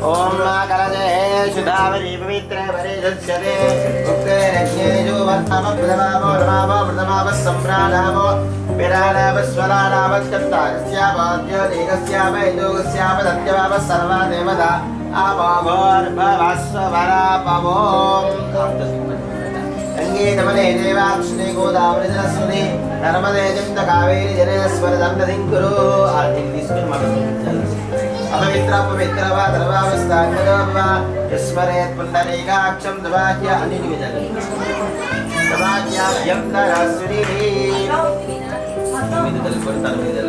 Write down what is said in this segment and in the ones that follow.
ओम कलजे शुद्धावरी पवित्रे वरेजस्यते उक्ते रज्ञेजो वर्तमप्रथमावो नमावो प्रथमावः सम्प्राणावो विराडावस्वराडावश्चत्तारस्यावाद्योदेकस्यावैदोगस्याव सत्यवावः सर्वा देवता आवोर्भवस्वरापवोम् गङ्गेतमने देवाक्ष्णे गोदावरि सरस्वती नर्मदे जन्त कावेरी जनेश्वर दण्डधिङ्कुरु अपवित्र पवित्र वा धर्मावस्थाङ्गदोर्वा स्मरेत् पुण्डरीकाक्षं दवाह्य अनिर्विजल दवाह्याभ्यं नरस्वरीः मिदल परतर मिदल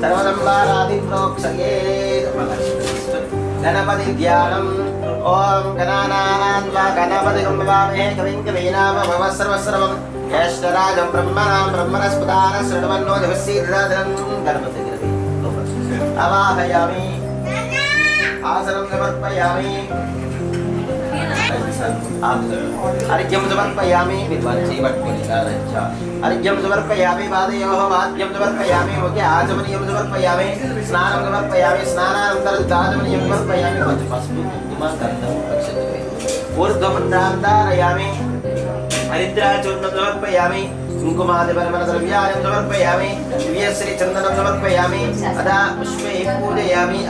सर्वदम्बारादि प्रोक्षये गणपति ध्यानम् ओम गणानान्वा गणपतिगं भवामहे कविं कवीनामभव सर्वस्वरं ज्येष्ठराजं ब्रह्मणां ब्रह्मणस्पदान शृण्वन्नो दिवसीर्धनं गणपतिगृहे अवाहयामि आसनं समर्पयामि अर्घ्यं समर्पयामि विद्वान् जीवट्पुलिकारच्च अर्घ्यं समर्पयामि पादयोः वाद्यं समर्पयामि मुखे आचमनीयं समर्पयामि स्नानं समर्पयामि स्नानानन्तरं दाचमनीयं समर्पयामि पञ्चपस्मि कुङ्कुमं गन्धं रक्षते ऊर्ध्वपुण्डां धारयामि हरिद्राचूर्णं समर्पयामि कुङ्कुमादिपरिमलद्रव्याणि समर्पयामि दिव्यश्रीचन्दनं समर्पयामि अदा पुष्पैः पूजयामि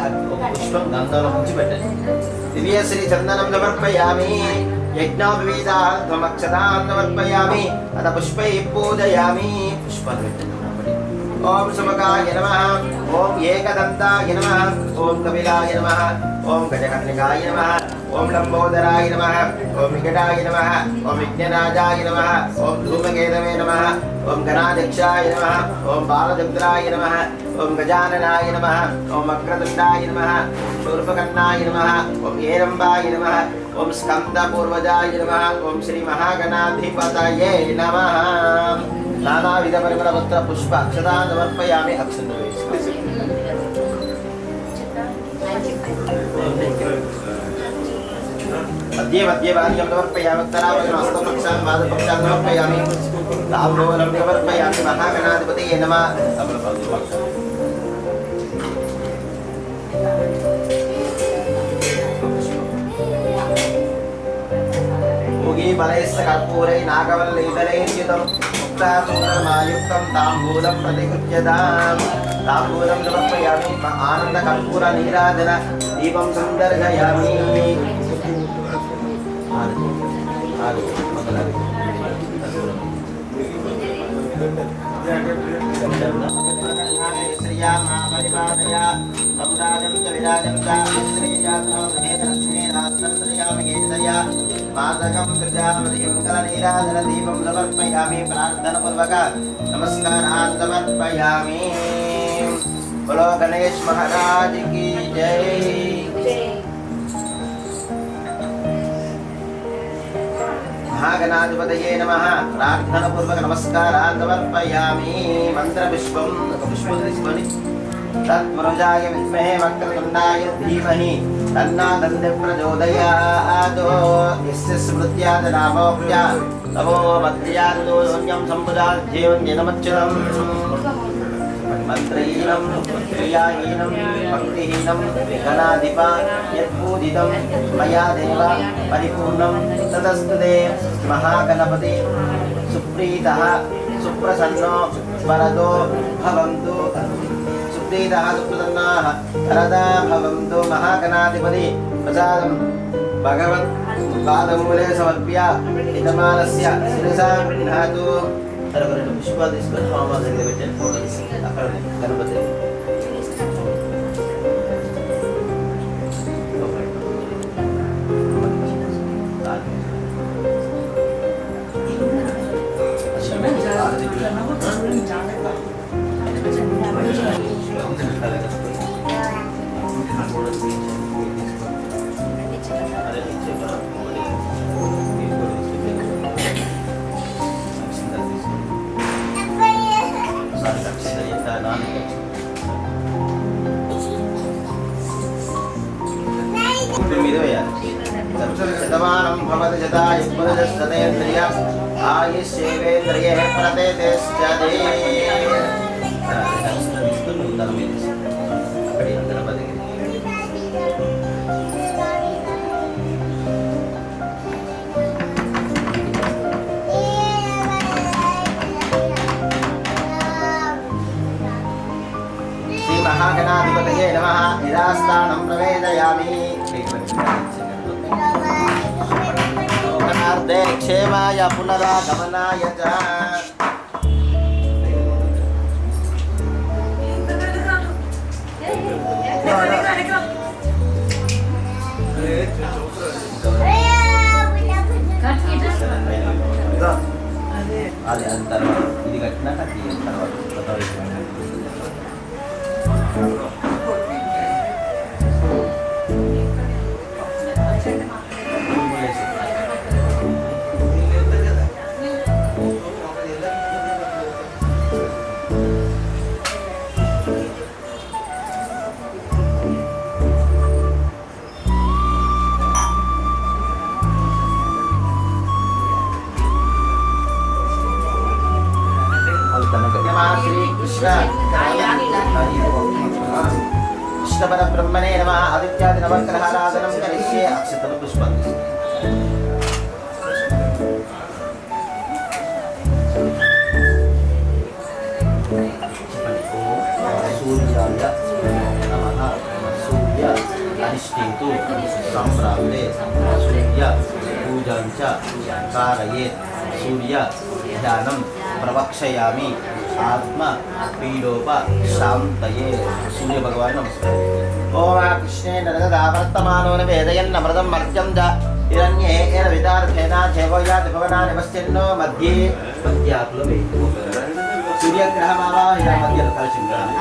पुष्पं गन्धं मुच्चिपेट्टंడి दिव्यश्रीचन्दनं समर्पयामि यज्ञोपवीतार्थमक्षतां समर्पयामि अदा पुष्पैः पूजयामि पुष्पं ओम सुमुखाय नमः ओम एकदन्ताय नमः ओम कपिलाय नमः ओम गजकर्णिकाय नमः ओम लंबोदराय नमः ओम विकटाय नमः ओम विघ्नराजाय नमः ओम धूमकेतवे नमः ओम गणाध्यक्षाय नमः ओम बालचन्द्राय नमः ओम गजाननाय नमः ओम वक्रतुण्डाय नमः शूर्पकर्णाय नमः ओम हेरम्बाय नमः ओम स्कन्दपूर्वजाय नमः ओम श्री महागणाधिपतये नमः नानाविध परिमलपत्र पुष्प अक्षतां समर्पयामि मध्ये मध्ये वाद्यं समर्पयामि उत्तरावचनं हस्तपक्षान् पादपक्षान् समर्पयामि ताम्बूलं समर्पयामि महागणाधिपतये नमः भोगी बलैश्च कर्पूरै नागवल्लीधरैर्युतं मुक्तासुन्दरमायुक्तं ताम्बूलं प्रतिगृह्यताम् ताम्बूलं समर्पयामि आनन्दकर्पूरनीराजन दीपं सन्दर्शयामि श्रिया महापरिपादया समुदायं च विराजं च श्रीयात्मा लक्ष्मी राष्ट्रं गेतया मादकं प्रजापतिं कलनीराजनदीपं समर्पयामि प्रार्थनापूर्वक नमस्कारान् समर्पयामि बोलो गणेश महाराज की जय महागणाधिपतये नमः प्रार्थनापूर्वक नमस्कारान् समर्पयामि मन्त्रपुष्पं पुष्पपुष्पाणि तत्पुरुषाय विद्महे वक्रतुण्डाय धीमहि तन्नो दन्ति प्रचोदयात् यस्य स्मृत्यात् नामोऽप्या तमो मध्यान्तो शून्यं सम्पुरात् जीवं जनमच्युतम् मन्त्रहीनं क्रियाहीनं भक्तिहीनं गणाधिप यत्पूजितं मया देव परिपूर्णं तदस्तु ते महागणपति सुप्रीतः सुप्रसन्नो वरदो भवन्तु सुप्रीतः सुप्रसन्नाः वरदा भवन्तु महागणाधिपति प्रसादं भगवत् पादमूले समर्प्य यजमानस्य शिरसा गृह्णातु पुष्पा తీసుకొని హోమం దగ్గర పెట్టండి అక్కడ గణపతి शतमानं भवति शतायुः वजस्ततेन्द्रिय आयुष्येवेन्द्रिये प्रतिष्ठते महागणाधिपतये नमः निरास्तानं प्रवेदयामि लोकनार्दे क्षेमाय पुनरागमनाय च అది తర్వాత ఇది కట్టినాక తర్వాత कृष्ण परब्रह्मणे नमः आदित्यादि नवग्रहाराधनं करिष्ये अक्षतं पुष्पं सूर्याय नमः सूर्य अधिष्ठेतु सम्प्राप्ते सूर्य पूजां च कारयेत् सूर्य ध्यानं प्रवक्षयामि आत्म पीडोप शांतये सूर्य भगवान नमस्कार ओम कृष्णे नरदा वर्तमानो वेदयन् अमृतं मर्त्यं च हिरण्ये एन विदार्थेना देवयात् भवनानि वस्यन्नो मध्ये पद्याकुलवे सूर्यग्रहमावाहयामि मध्ये लताशिंगानि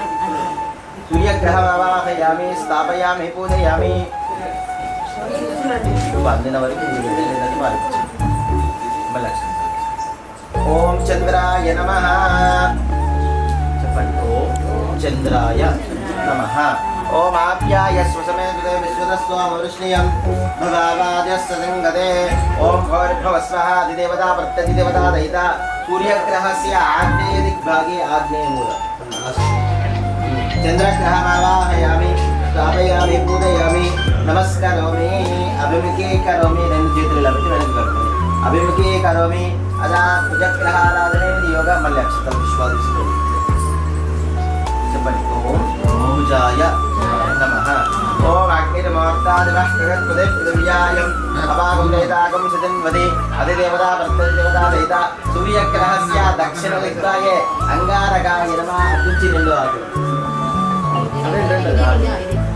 सूर्यग्रहमावाहयामि स्थापयामि पूजयामि वंदनवरकु निवेदननि मार्गं बलक्षण ओम चंद्राय नमः ओम चंद्राय नमः ओम आप्याय स्वसमेत विश्वदस्वामवृष्णियं भगावाद्यस्य संगते ओम भौर्भवस्वः अधिदेवता प्रत्यधिदेवता दयिता सूर्यग्रहस्य आग्नेय दिग्भागे आग्नेय मूल चंद्रग्रहमावाहयामि स्थापयामि पूजयामि नमस्करोमि अभिमुखे करोमि रंजितलवति वेलकरोमि अभिमुखे करोमि अदा कुजग्रहाराधने योग मल्यक्षतं विश्वादिष्टो जपति ओम भुजाय नमः ओम अग्निर्मोर्तादिवष्टगत्पदे पृथिव्यायम् अपागं देतागं सजन्वदे अधिदेवता प्रत्यधिदेवता दयिता सूर्यग्रहस्य दक्षिणदिग्भागे अंगारकाय नमः अत्युच्चिनिन्दो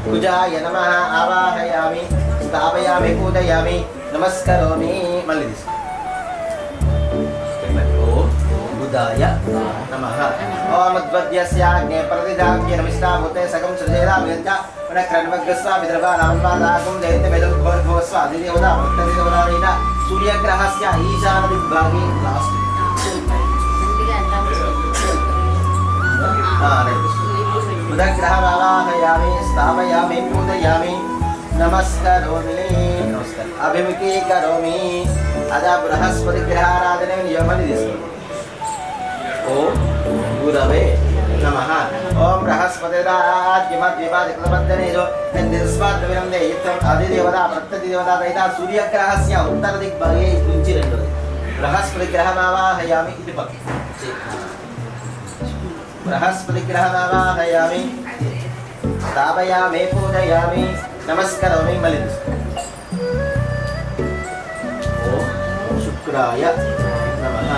कुजाय नमः आवाहयामि स्थापयामि पूजयामि नमस्करोमि मल्लिदिष्टो बुधाय नमः ओम द्वद्यस्याग्ने प्रतिदाग्ने नमिष्टा भूते सकं सृजेदाभ्यञ्च पुनक्रन्वग्रस्वा विद्रवानाम्पादागं दैत्यवेदं भोर्भवस्वा अधिदेवता प्रत्यधिदेवता दयिता सूर्यग्रहस्य ईशानदिग्भागे लास्ट् बुधग्रहमावाहयामि स्थापयामि पूजयामि नमस्करोमि अभिमुखी करोमि अदा बृहस्पतिग्रहाराधने नियमनिदिष्टो ओम गुरवे नमः ओम बृहस्पतिराज्यमद्विपादिकृतबद्धनेजो निस्वाद्विरन्दे युक्तम् अधिदेवता प्रत्यधिदेवता दयिता सूर्यग्रहस्य उत्तरदिग्भागे कुञ्चिरेण्डुदे बृहस्पतिग्रहमावाहयामि इति पक्के बृहस्पतिग्रहमावाहयामि स्थापयामि पूजयामि नमस्करोमि मलिदिष्टो ओम शुक्राय नमः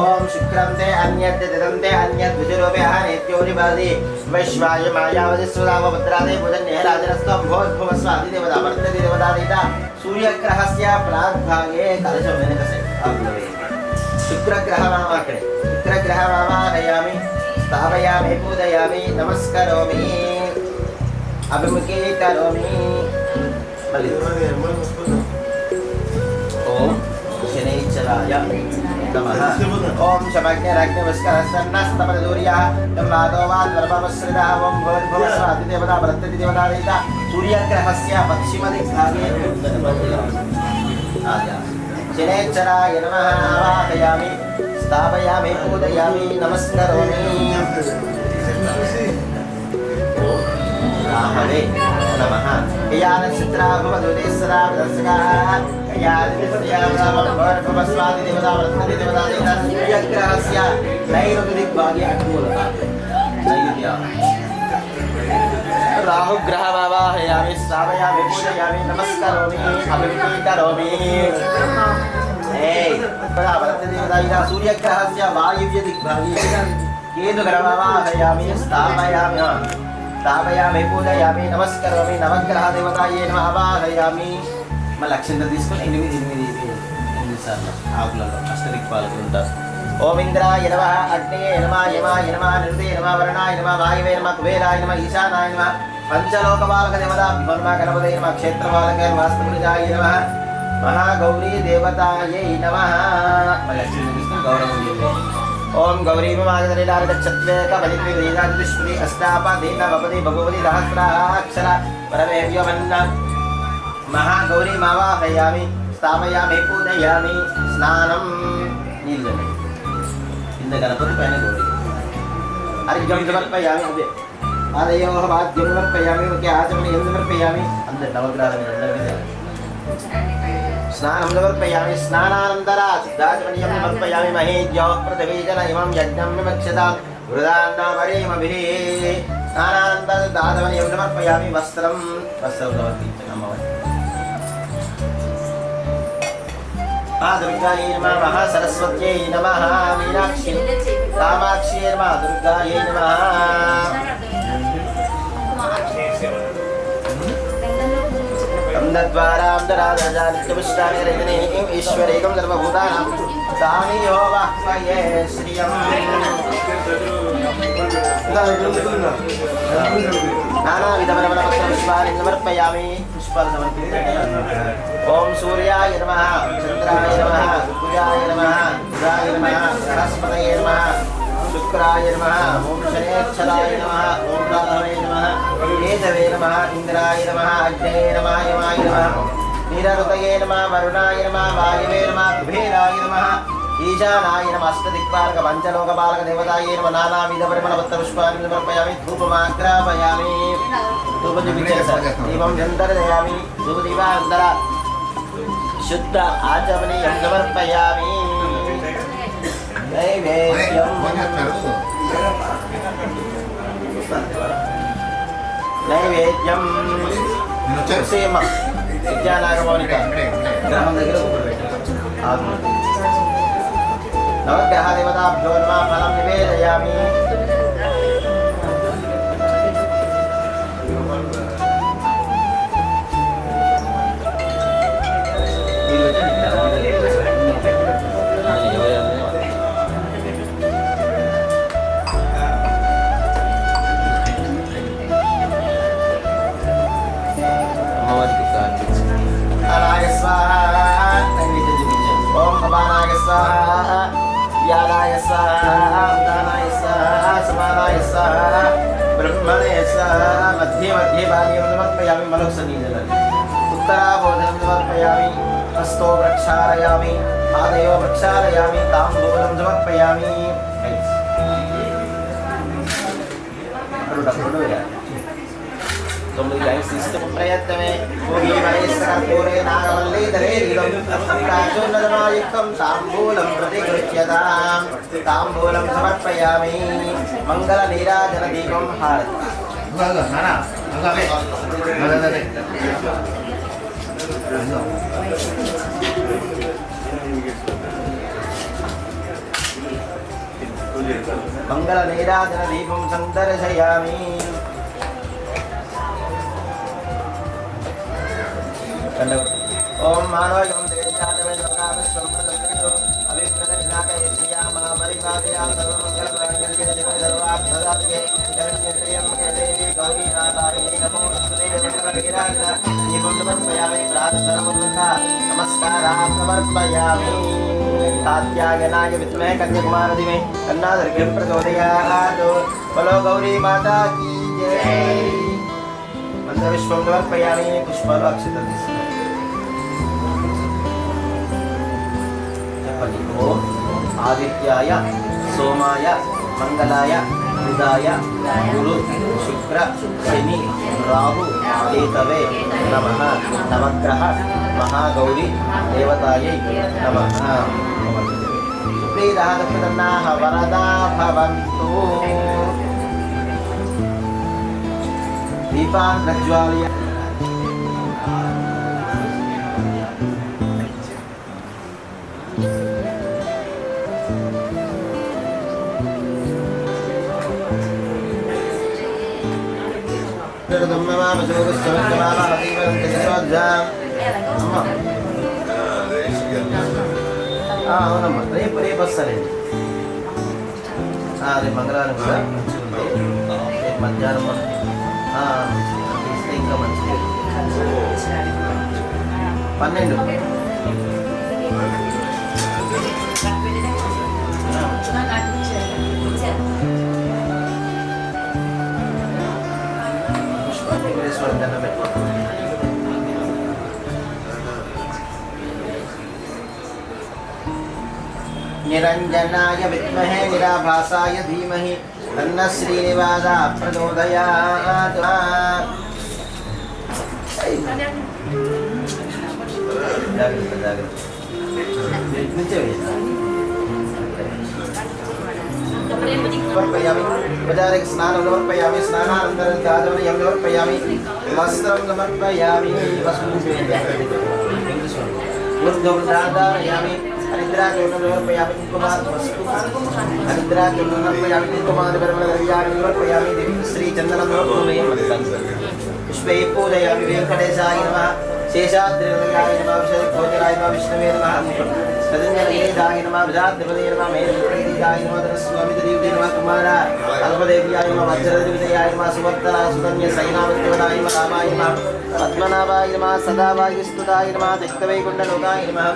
ओम शुक्रंते अन्यद् दिदंते अन्यद् विजरोपे आनेत्योरिबादि वैश्वाय मायावति सुदाव भद्रादे भुजन्ये राजनस्त्वं भोर्भुवस्व अधिदेवता प्रत्यधिदेवता दयिता सूर्यग्रहस्य प्राग्भागे कलशमेनकसे अग्नवे शुक्रग्रहमावाहयामि स्थापयामि पूजयामि नमस्करोमि अभिमुखे करोमि ओम शनैश्चराय नमः ओम शमग्निरग्निवस्करस्वन्नस्तपदूर्यः ब्रह्मादोवाद्वर्भवश्रितः ओम भूर्भुवस्व अधिदेवता प्रत्यधिदेवता दयिता सूर्यग्रहस्य पश्चिमदिग्भागे शनैश्चराय नमः आवाहयामि स्थापयामि पूजयामि नमस्करोमि राहवे नमः कयानक्षत्राभवदुदे सदा दर्शकाः कयादिस्यामवर्भवस्वादि देवता वर्धन्ते देवता देवता सूर्यग्रहस्य नैऋत्यदिग्भागे अनुकूलता नैऋत्या राहुग्रहमावाहयामि स्थापयामि पूजयामि नमस्करोमि अभिवृद्धि करोमि देवता सूर्यग्रहस्य वायव्यदिग्भागे केतुग्रहमावाहयामि स्थापयामि पूजयामि नमस्करोमि नवग्रह देवताये नमः आवाहयामि మళ్ళీ అక్షంత తీసుకొని 8 సార్లు ఆకులలో అష్టదిక్పాలకులు ఉంటారు. ఓం ఇంద్రాయ నమః అగ్నయే నమః యమాయ నమః నిరుతే నమః వరుణాయ నమః వాయువే నమః కుబేరాయ నమః ఈశానాయ నమః పంచలోకపాలక దేవతాభ్యో నమః గణపతయే నమః క్షేత్రపాలకాయ నమః వాస్తుపురుషాయ నమః మహాగౌరీ దేవతాయై నమః మళ్ళీ అక్షంత తీసుకొని గౌరవం చేయాలి. ఓం గౌరీ మాగధరిలారగచ్చత్వేకబలిద్విదీనాదిష్పతి అష్టాపదీనవపది భగవతి సహస్రాక్షర పరమేవ్యమన్న महागौरी मावाहयामि स्थापयामि पूजयामि स्नानं నీళ్ళు ఇంద గణపతి పైన గౌరీ అర్ఘ్యం సమర్పయామి అదే ఆదయోః వాద్యం సమర్పయామి ఒకే ఆచమనీయం సమర్పయామి అందరు నవగ్రహాలను స్నానం సమర్పయామి స్నానానంతర సిద్ధాచమనీయం సమర్పయామి మహేజ్యో పృథివీజన ఇమం యజ్ఞం విమక్షతాం వృధాన్నమరీమభిः స్నానానంతర దాచమనీయం సమర్పయామి వస్త్రం సమర్పించండి అమ్మవారి दुर्गायै नमः महासरस्वत्यै नमः मीनाक्षी कामाक्ष्यै नमः दुर्गायै नमः अम्दद्वाराम्दराजनित्यपुष्टानि ईश्वरेकं सर्वभूतानां सामियो वाक्मये श्रियम् नानाविधपरपत्रपुष्पाणि समर्पयामि पुष्पाणि समर्पयामि ओम सूर्याय नमः चंद्राय नमः कुजाय नमः बुधाय नमः बृहस्पतये नमः शुक्राय नमः ओम शनैश्चराय नमः ओम राहवे नमः केतवे नमः इंद्राय नमः अग्नये नमः यमाय नमः नीरऋतये नमः वरुणाय नमः वायवे नमः कुबेराय नमः ईशानाय नमः अष्टदिक्पालक पंचलोकपालक देवताये नमः नानाविधपरिमलपत्रपुष्पाणि समर्पयामि धूपमाग्रापयामि धूपदीपं दर्शयामि धूपदीपानन्तरा शुद्ध आचमनीयं समर्पयामि नैवेद्यं సేమ విద్యానాగమౌనిక గ్రహం దగ్గర నవగ్రహ దేవతాభ్యో నమః ఫలం నివేదయామి ओम अपानाय स्वाहा व्यानाय स्वाहा उदानाय स्वाहा समानाय स्वाहा ब्रह्मणे स्वाहा मध्ये मध्ये भाग्यं समर्पयामि मनुष्यनीजलं उत्तराबोधनं समर्पयामि हस्तो प्रक्षालयामि पादयो प्रक्षालयामि ताम्बूलं समर्पयामि तొమ్మిది లైన్స్ ఇష్టం ప్రయత్నమే భూమి వయస్కర్పూరే నాగవల్లీధరే నీలం ప్రాచోన్నదమాయుక్తం తాంబూలం ప్రతిగృహ్యతాం తాంబూలం సమర్పయామి మంగళ నీరాజన దీపం హారతి మంగళ నీరాజన దీపం సందర్శయామి ओम मानवयं देवयातमे लोकाविश्वं प्रदक्षिणो अभिप्रदक्षिणाकये श्रियामा परिवादया सर्वमङ्गलमाङ्गल्ये शिवे सर्वार्थसाधके शरण्यत्र्यम्बके देवी गौरी नारायणी नमोस्तुते जगन्नाथगिराजना दीपं समर्पयामि प्रार्थनापूर्वकं नमस्कारान् समर्पयामि कात्यायनाय विद्महे कन्याकुमारी धीमहि तन्नः प्रचोदयात् बोलो गौरी माता की जय मंत्रविश्वं समर्पयामि पुष्पाणि अक्षतानि చెప్పండి. ఓం ఆదిత్యాయ సోమాయ మంగళాయ బుధాయ గురు శుక్ర శని రాహు కేతవే నమః. నవగ్రహ మహాగౌరీ దేవతాయై నమః. సుప్రీదాహ వరదా భవంతు. దీపాన్ ప్రజ్వాలయ. అవునమ్మా, రేపు వస్తానండి. రేపు మంగళవారం కూడా మంచిగా ఉంది. రేపు మధ్యాహ్నం ఇస్తే ఇంకా మంచిది. 12 నిరంజనాయ విద్మహే నిరాభాసాయ ధీమహి తన్నో శ్రీనివాసః ప్రచోదయాత్. ఉపచారికి స్నానం సమర్పయామి. స్నానానంతరం చాదవయం సమర్పయామి. వస్త్రం సమర్పయామి. ఊర్ధ్వృధారయామి. హరిద్రాచూర్ణం సమర్పయామి. హరిద్రాచూర్ణం సమర్పయామి. కుంకుమాదిపరిమళద్రవ్యాణి సమర్పయామి. శ్రీచందనం సమర్పయామి. పుష్పై పూజయామి. వెంకటేశాయ నమః. శేషాద్రివరాయ నమః. భోజరాయ నమః. విష్ణవే నమః. సదంజనయేదాయ నమః. విజాద్రిపదే నమః. మేధప్రీతిదాయ నమః. ధనస్వామిదేవ్యై నమః. కుమార అల్పదేవ్యాయ నమః. వజ్రదేవ్యాయ నమః. సువర్ధన సుధన్య సైనావత్యవనాయ నమః. రామాయ నమః. పద్మనాభాయ నమః. సదావాయ స్తుతాయ నమః. తిక్తవైకుంఠలోకాయ నమః.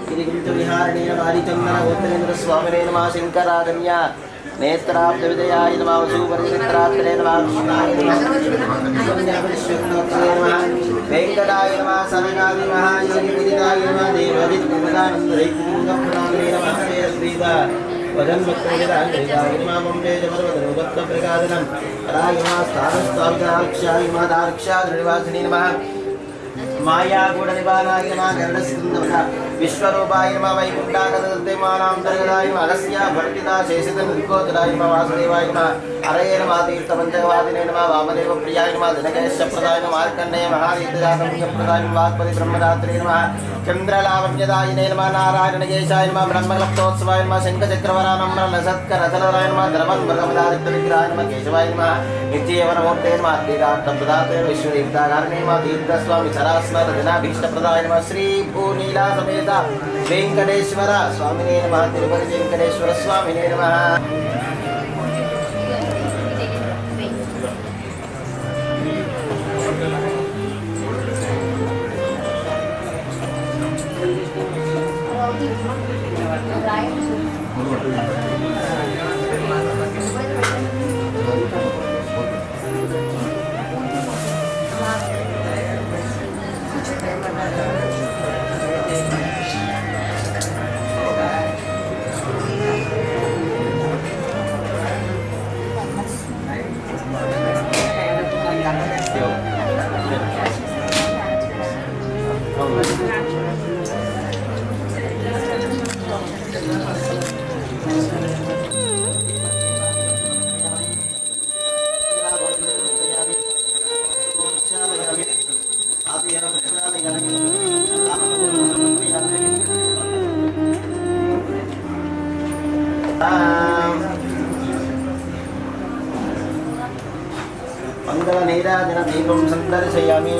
గిరిగుంటవిహారిణే నమః. హరిచందన గోత్రేంద్ర స్వామినే నమః. శంకరాగమ్య నేత్రాబ్ద విజయాయ నమః. వసూపరిచిత్రాత్రే నమః. వెంకటాయ నమః. సనగాది మహాయోగి పురితాయ నమః. దేవాదిత్యమదానందరైకులింగప్రణామే నమః. శ్రీద వదన్మక్తవిదాయ నమః. వందే జమర్వదనుగత్వప్రకాదనం రాయ నమః. స్థానస్థాపితాక్షాయ నమః. దాక్షాద్రినివాసిని నమః. మాయాగూఢ నివారాయ నమః. గరుడస్కందవద విశ్వరూపాయ నమః. వైకుంఠాగతమానాంతర్గతాయ నమః. అగస్య భర్తితా శేషిత నిర్గోచరాయ నమః. వాసుదేవాయ నమః. హరయే నమః. తీర్థపంచకవాదినే నమః. వామదేవ ప్రియాయ నమః. దినకేశప్రదాయ నమః. మార్కండేయ మహారీతిదాతప్రదాయ నమః. వాగ్పతి బ్రహ్మదాత్రే నమః. చంద్రలావణ్యదాయినే నమః. నారాయణకేశాయ నమః. బ్రహ్మలప్తోత్సవాయ నమః. శంఖచక్రవరానమ్ర సత్కరచలరాయ నమః. ద్రవన్మృగమదారిద్రవిగ్రహాయ నమః. కేశవాయ నమః. నిత్యయవనమూర్తే నమః. అద్వైతార్థప్రదాత్రే విశ్వదీప్తాకారణే నమః. తీర్థస్వామి సరాస్మర దినాభీష్టప్రదాయ నమః. శ్రీ భూనీలా సమేత వెంకటేశ్వర స్వామినే నమః. తిరుపతి వెంకటేశ్వర స్వామినే నమః. మంగళ నీరాజన దీపం సందర్శయామి.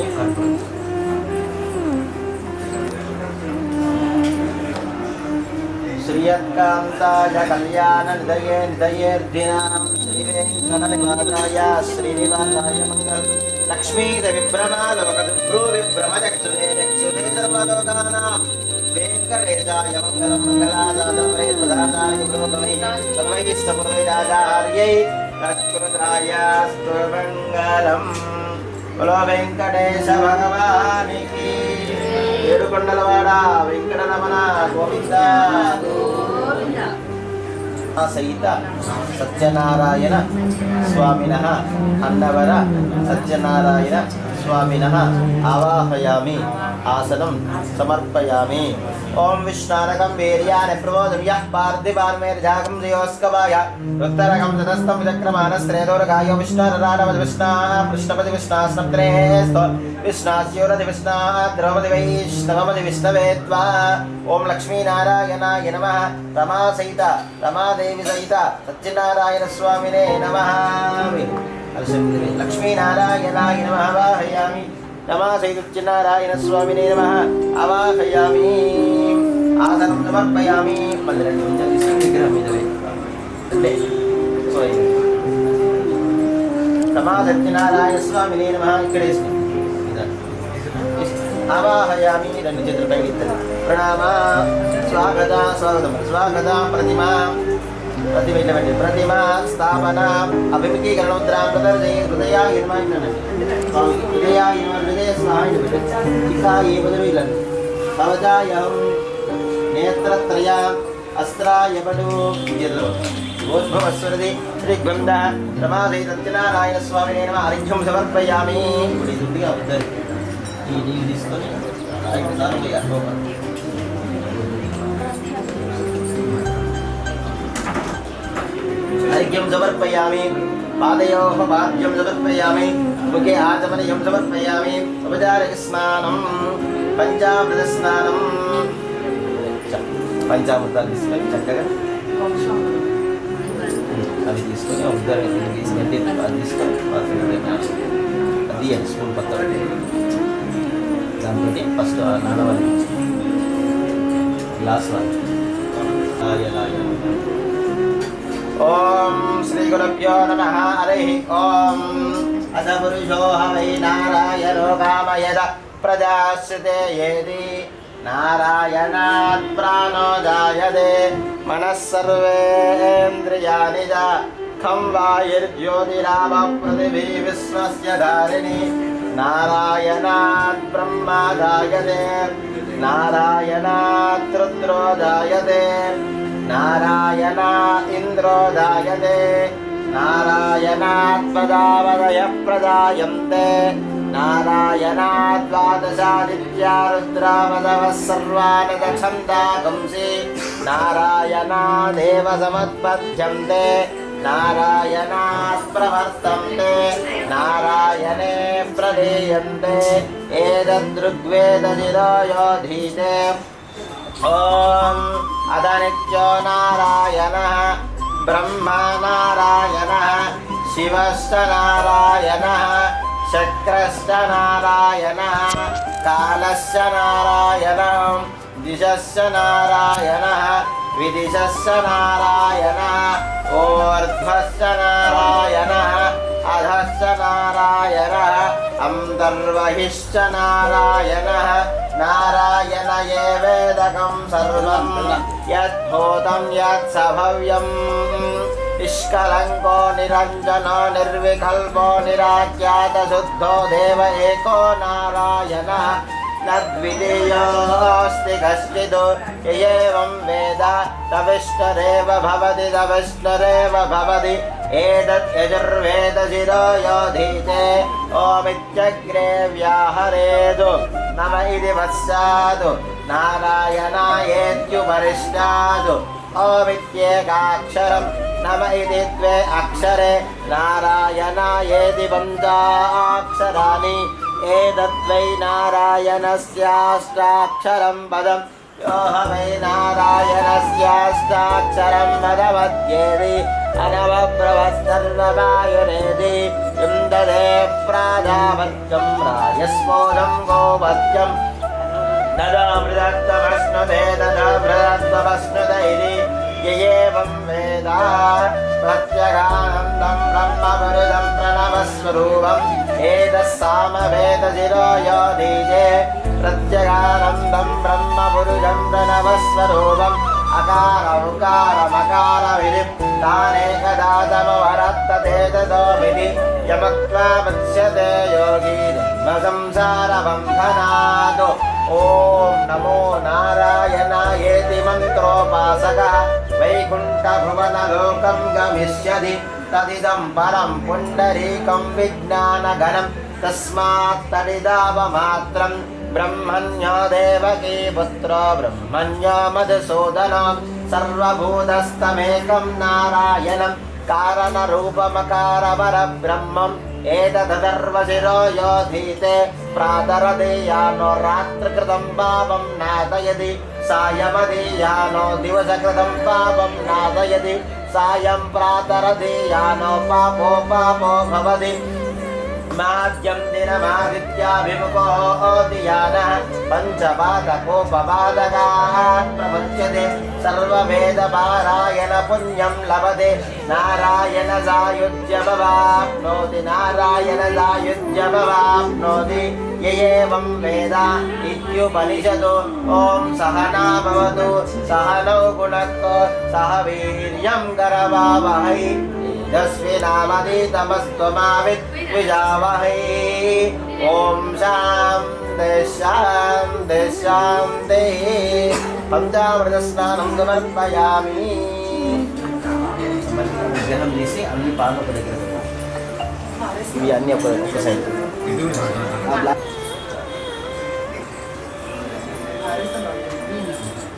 శ్రీయత్కాంతాయ కళ్యాణ నిదయే నిదయేర్ధినాం శ్రీవేంకటనివాసాయ శ్రీనివాసాయ మంగళ లక్ష్మీదేవి విభ్రమాలోకద్భ్రూ విభ్రమచక్షురే చక్షురే సర్వలోకానాం వెంకటేశాయ మంగళం మంగళాదాయ ప్రదానాయ బ్రహ్మవై సర్వైస్తమోదార్యై తత్కృతాయ మంగళం. బలో వెంకటేశ భగవానికి. ఏడుకొండలవాడ వెంకటరమణ గోవింద. సహిత సత్యనారాయణ స్వామినః అన్నవర సత్యనారాయణ స్వామినః ఆవాహయామి ఆసనం సమర్పయామి. ఓం విష్ణారకం వీర్యాని ప్రబోధం యః పార్థివాన్మేర్జాగం శ్రేయోస్కవాయ ఉత్తరకం తతస్థం విచక్రమానస్త్రేదోరగాయో విష్ణారాడవ విష్ణా కృష్ణపతి విష్ణాస్నప్త్రేస్తో విష్ణాస్యోరది విష్ణా ద్రౌపది వైష్ణవమది విష్ణవే త్వా. ఓం లక్ష్మీనారాయణాయ నమః రమాసహిత రమాదేవి సహిత సత్యనారాయణ స్వామినే నమః. లక్ష్మీనారాయణాయ నమః ఆవాహయామి. నమాసహిత సత్యనారాయణ స్వామినే నమః ఆవాహయామి. ఆసనం సమర్పయామి. మళ్ళీ 2 నిమిషాలు తీసుకుని విగ్రహం మీద అంటే నమా సత్యనారాయణ స్వామినే నమః. ఇక్కడ ఆవాహయామి. 2 చేతులు పైకి ప్రణామ స్వాగత స్వాగతం స్వాగత ప్రతిమా प्रतिमा स्थापना अभिमुखीकरणोत्तरां प्रदर्शय हृदयाय हृदय स्वाहाय बदरुइलन भवजायहं नेत्रत्रया अस्त्राय बडु गोद्भवस्वरदि ऋग्वन्दः रमादे सत्यनारायण स्वामिने नमः. अर्घ्यं समर्पयामि. अर्घ्यं समर्पयामि. पादयोः पाद्यं समर्पयामि. मुखे आचमनीयं समर्पयामि. उपचारस्नानं పంచామృతస్నానం పంచామృతాలు తీసుకొని చక్కగా అవి తీసుకొని ఉద్దరం తీసుకొని అది తీసుకొని అది స్పూన్ పక్కన దాంతో ఫస్ట్ నానవాలి గ్లాస్ వాళ్ళు. ఓం శ్రీ గురుభ్యో నమః. హరి ఓం అథ పురుషో వై నారాయణో కామయద ప్రజాశ్రితే యేది నారాయణాత్ ప్రాణో జాయతే మనః సర్వేంద్రియాణి చ ఖం వాయుర్జ్యోతిరావ పృథివీ విశ్వస్య ధారిణి నారాయణాత్ బ్రహ్మా జాయతే నారాయణాత్ రుద్రో జాయతే నారాయణ ఇంద్రో జాయతే నారాయణాత్ ప్రజాపతయః ప్రజాయంతే నారాయణాత్ ద్వాదశాదిత్యా రుద్రావదవః సర్వాన్ దక్షంతాగంసి నారాయణాదేవ సమత్పద్యంతే నారాయణాత్ ప్రవర్తంతే నారాయణే ప్రలీయంతే ఏతదృగ్వేదశిరో యోధీతే. ఓం అదనిత్యో నారాయణః బ్రహ్మా నారాయణః శివశ్చ నారాయణః శక్రశ్చ నారాయణః కాలశ్చ నారాయణः దిశశ్చ నారాయణः విదిశశ్చ నారాయణः ఓర్ధ్వశ్చ నారాయణः అధశ్చ నారాయణः అంతర్బహిశ్చ నారాయణः నారాయణ ఏవేదకం సర్వం యద్భూతం యత్సభవ్యం నిష్కలంకో నిరంజనో నిర్వికల్పో నిరాఖ్యాత శుద్ధో దేవ ఏకో నారాయణ నద్వితీయోస్తి కశ్చిద్ ఏవం వేద తవిష్ణరేవ భవతి తవిష్ణరేవ భవతి ఏతత్ యజుర్వేదశిరో యోధీతే. ఓమిత్యగ్రే వ్యాహరేదు నమ ఇది వత్సాదు నారాయణాయేత్యుపరిష్టాదు ఓమిత్యేకాక్షరం నమ ఇది ద్వే అక్షరే నారాయణాయేతి పంచాక్షరాణి ఏతద్వై నారాయణస్యాష్టాక్షరం పదం యోహ వై నారాయణస్యాష్టాక్షరం పదమధ్యేది అనవబ్రవస్తర్వవాయునేది యుందదే ప్రాజాపత్యం రాజస్మోదం గోపత్యం దదామృతత్వమశ్నుతే దదామృతత్వమశ్నుతైరి యయేవం వేద ప్రత్యగానందం బ్రహ్మపురుషం ప్రణవస్వరూపం ఏతస్సామవేదశిరో యోధీతే ప్రత్యగానందం బ్రహ్మపురుషం ప్రణవస్వరూపం అకార ఉకార మకార విధి తానేకదాతమవరత్తతే తతోమితి యమక్వా వత్స్యతే యోగి జన్మ సంసార బంధనాత్. ఓం నమో నారాయణాయేతి మంత్రోపాసకః వైకుంఠ వైకుంఠభुवनलोकं गमिष्यति तदिदं परं पुण्डरीकं विज्ञानघनं तस्मात् तदिदावमात्रं ब्रह्मण्यो देवकी पुत्रो ब्रह्मण्यो मधुसूदनो सर्वभूतस्तमेकं नारायणं कारणरूपमकारपरब्रह्मम् एतदर्वशिरो योधीते प्रातरदेयानो रात्रकृतं पापं नादयति सायमदीयानो दिवसकृतं पापं नादयति सायं प्रातरदेयानो पापो पापो भवति माद्यं दिनमादित्याभिमुखो दियानः पञ्चपादकोपपादकात् प्रमुच्यते सर्ववेदपारायण पुण्यं लभते नारायण सायुज्यमवाप्नोति नारायण सायुज्यमवाप्नोति य एवं वेद इत्युपनिषदो ॐ सहना भवतु सहनौ भुनक्तु सह वीर्यं करवावहै तस्मिन्नामधीतमस्तु मा विद्विषावहै ॐ शान्ति शान्ति शान्तिः పంచామృతస్నానం సమర్పయామి విగ్రహం తీసి అన్ని పాలు ఒక దగ్గర ఇవి అన్ని ఒక సైడ్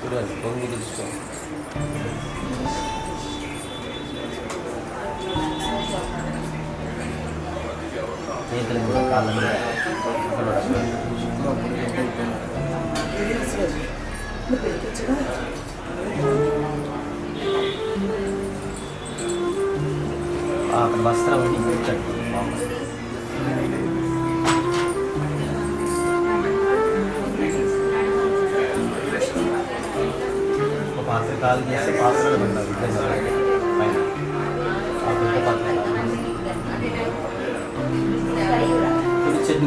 చూడండి పొంగి తీసుకో చేతులు కూడా కాళ్ళ మీద అక్కడ వస్త్రం పెట్టండి ఒక పాత్ర కాలు చేస్తే పాత్రలు పెట్టాలి పైన ఆ పెద్ద పాత్ర చెట్టు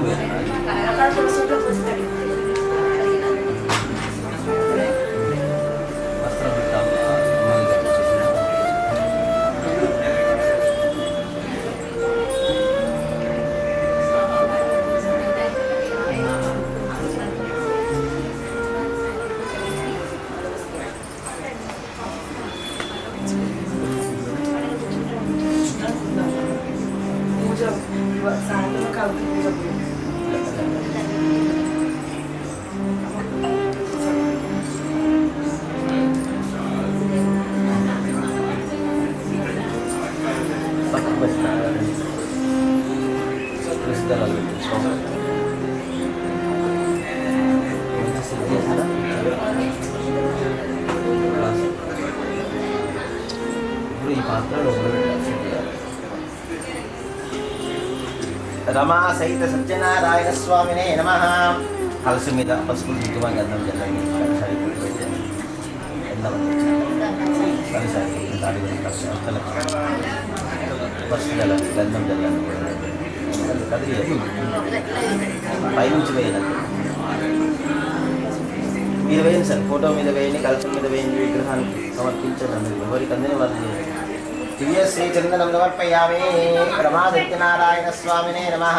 रमा सहित सत्यनारायण स्वामिने नमः कलश మీద పసుపు కుంకుమ గంధం జల్లండి కలశాయి పెట్టండి ఎల్లవ కలశాయి దాడి కలశాయి పసుపు జల్లండి గంధం జల్లండి కదిరి పై నుంచి వేయాలండి మీరు వేయండి సార్ ఫోటో మీద వేయండి కలశం మీద వేయండి విగ్రహానికి సమర్పించండి ఎవరికి అందని వాళ్ళు दिव्य श्री चंदनम समर्पयामि रमादित्यनारायण स्वामिने नमः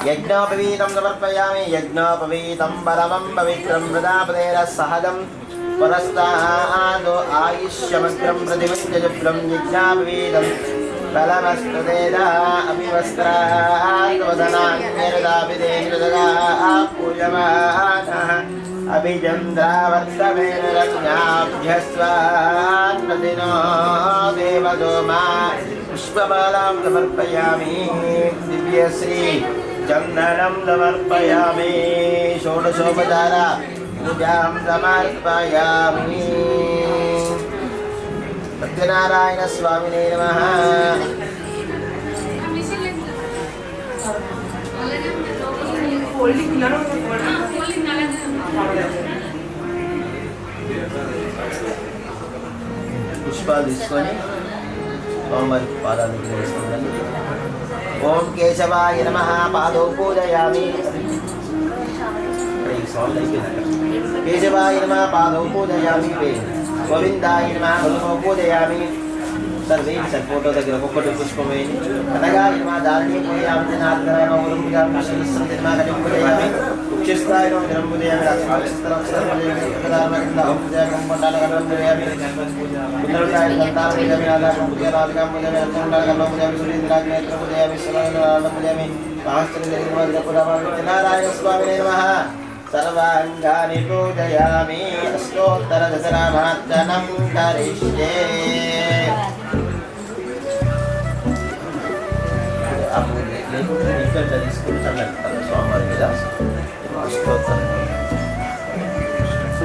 यज्ञोपवीतं समर्पयामि यज्ञोपवीतं परमं पवित्रं वृदापदेरसहजं पुरस्तादो आयुष्यमग्रं प्रतिमञ्जजुब्रं यज्ञोपवीतं फलमस्तुतेदा अभिवस्त्राद्वदनान्यरदाभिदेन्द्रदगा पूजमानः अभिचन्द्रावर्तमेन रत्नाभ्यस्वान्नदिनो देवदोमा पुष्पमालां समर्पयामि दिव्यश्री चन्दनं समर्पयामि षोडशोपचार पूजां समर्पयामि सत्यनारायण स्वामिने नमः పుష్పాలు తీసుకొని స్వామివారి పాదాలు వేసుకుంటాను ఓం కేశవాయ నమః పాదౌ పూజయామి కేశవాయ నమః పాదౌ పూజయామి గోవిందాయ నమః గోవిందో పూజయామి సర్వే సర్ ఫోటో దగ్గర ఒక్కొక్కటి పుష్పం వేయండి అనగా నమః దారిణీ పూజయామి నారాయణ పూజయామి ఉక్షిస్తాయో జనంబుదేయామి లక్ష్మీస్తరవస్తరముదేయామి కదానకందహం పూజాకం మండలకరంబుదేయామి పుత్రవిదాయ సంతానముదేయామి ఆదాకంబుదేయామి అంతరండలకరంబుదేయామి సురేంద్రాగ్నేత్రముదేయామి శివనారాయణముదేయామి నారాయణ స్వామినే నమః సర్వాంగాని పూజయామి అష్టోత్తరదశనామార్చనం కరిష్యే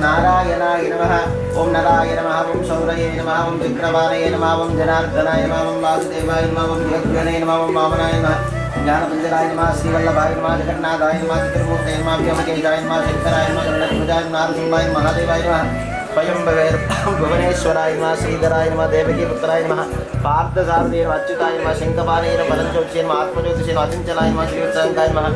నారాయణాయ నమః ఓం నరాయ నమః ఓం శౌరయే నమః ఓం విక్రమాణయ నమః ఓం జనార్దనాయ నమః ఓం వాసుదేవాయ నమః ఓం జగద్గణాయ నమః ఓం వామనాయ నమః జ్ఞానపంజరాయ నమః శ్రీవల్లభాయ నమః జగన్నాథాయ నమః చతుర్మూర్తయ నమః వ్యోమకేశాయ నమః శంకరాయ నమః గణపతిపూజాయ నమః నారసింహాయ నమః మహాదేవాయ నమః భువనేశ్వరాయ నమః శ్రీధరాయ నమః దేవకీ పుత్రాయ నమః పార్థసారథియ నమః అచ్యుతాయ నమః శంఖపాణయ నమః పరంజ్యోతిషే నమః ఆత్మజ్యోతిషే నమః అచంచలాయ నమః శ్రీవత్సంకాయ నమః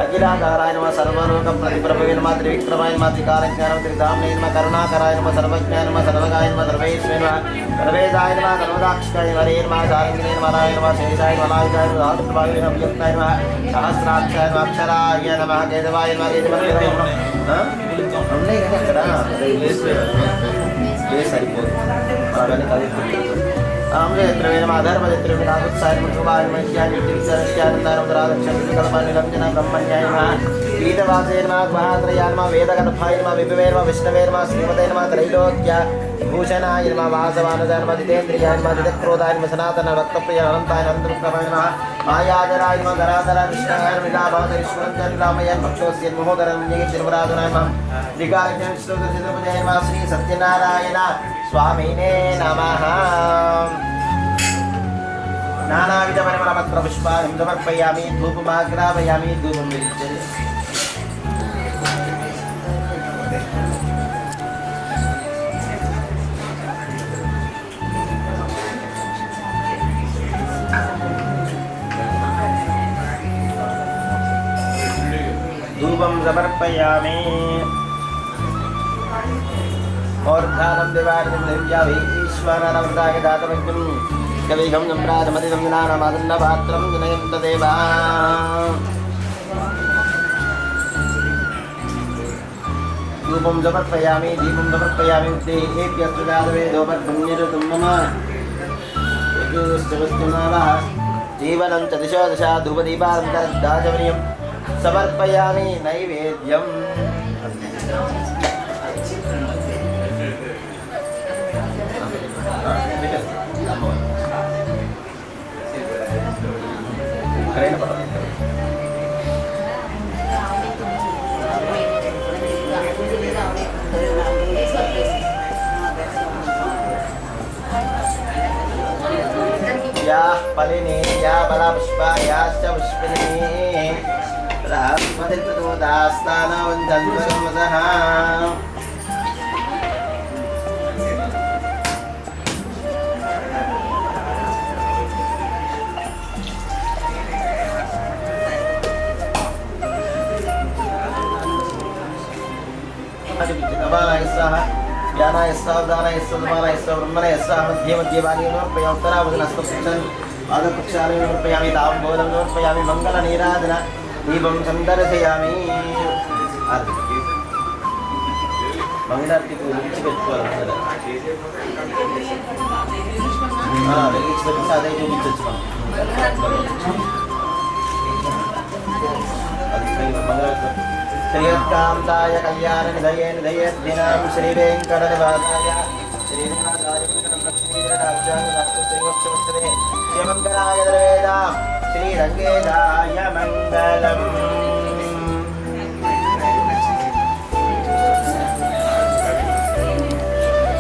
అఖిలాకారాయ నమః సర్వలోక ప్రతిప్రభవే నమః త్రివిక్రమాయ నమః త్రికాలజ్ఞానం త్రిధామ్నే నమః కరుణాకరాయ నమః సర్వజ్ఞాయ నమః సర్వగాయ నమః సర్వేశ్వరాయ నమః సర్వేదాయ నమః సర్వదాక్షికాయ హరే నమః సారంగిణే నమః నాయ నమః శేషాయ నమః నాయకాయ నమః ఆదిత్యవాయ నమః వ్యక్తాయ నమః సహస్రాక్షాయ నమః అక్షరాయ నమః కేశవాయ నమః కేశవాయ నమః ఉన్నాయి కదా అక్కడ సరిపోదు అలాగని కలుగుతుంది ఆమ్రేత్రమే నమః ధర్మచిత్రమే నాగుత్సాయ నమః శుభాయ నమః జ్ఞాని విద్యానందానం రాగక్షమితి కల్పాన్ని నిరంజన బ్రహ్మణ్యాయ నమః గీతవాసే నమః మహాత్రయాయ నమః వేదగణపాయ నమః విభవే నమః విష్ణవే నమః శ్రీమతే నమః త్రైలోక్య భూషణాయ నమః వాసవానదాయ నమః జితేంద్రియాయ నమః జితక్రోధాయ నమః సనాతన భక్తప్రియ అనంతాయ అనంతరుక్రమాయ నమః మాయాధరాయ నమః ధరాధర విష్ణాయ నమః విలాభావతరీశ్వరం చంద్రామయ భక్షోస్య మహోదరం జగచ్చిరవరాధనాయ నమః దిగాజ్ఞాన శ్లోకచిత్రపజాయ నమః శ్రీ సత్యనారాయణ స్వామినే నమః నానావిధ పరిమళపత్ర పుష్పాన్ని సమర్పయామి ధూపమాగ్రాపయామి ధూపం వెలిగించండి ధూపం సమర్పయామి ఓర్ధానం దివారిం దివ్యావి ఈశ్వరనవృతాయ దాతమజ్ఞం కవిగం నమ్రాజమతిగం జ్ఞానమాదన్నపాత్రం వినయంత దేవా ధూపం సమర్పయామి దీపం సమర్పయామి ఏప్యస్త్రవేదోపర్భుణ్యరుతం మమ జీవనం చ దిశో దశ ధూపదీపారంతర్దాచమనీయం సమర్పయామి నైవేద్యం या फलिनी या बलापुष्पा याश्च पुष्पिनी रामपतिप्रदोदास्तानवञ्चन्वसंवसः नवानाय स्वाहा ज्ञानाय स्वाहा दानाय स्वाहा धर्माय स्वाहा ब्रह्मणाय स्वाहा मध्ये मध्ये वाणीनोर्पयामि उत्तरावदनस्तुभ्यं पादपुच्छालनोर्पयामि ताम्बूलनोर्पयामि मङ्गलनीराजन दीपं सन्दर्शयामि मंगलारती వెలిగించి పెట్టుకోవాలి వెలిగించి పెట్టుకుంటే అదే చూపించవచ్చు మనం श्रीकांताय कल्याण निधये निधयेद्दिनां श्री वेंकटनिवासाय श्रीनिवासाय लक्ष्मीधराक्षाय श्रीमंगलाय द्रवेदां श्रीरंगेशाय मंगलम्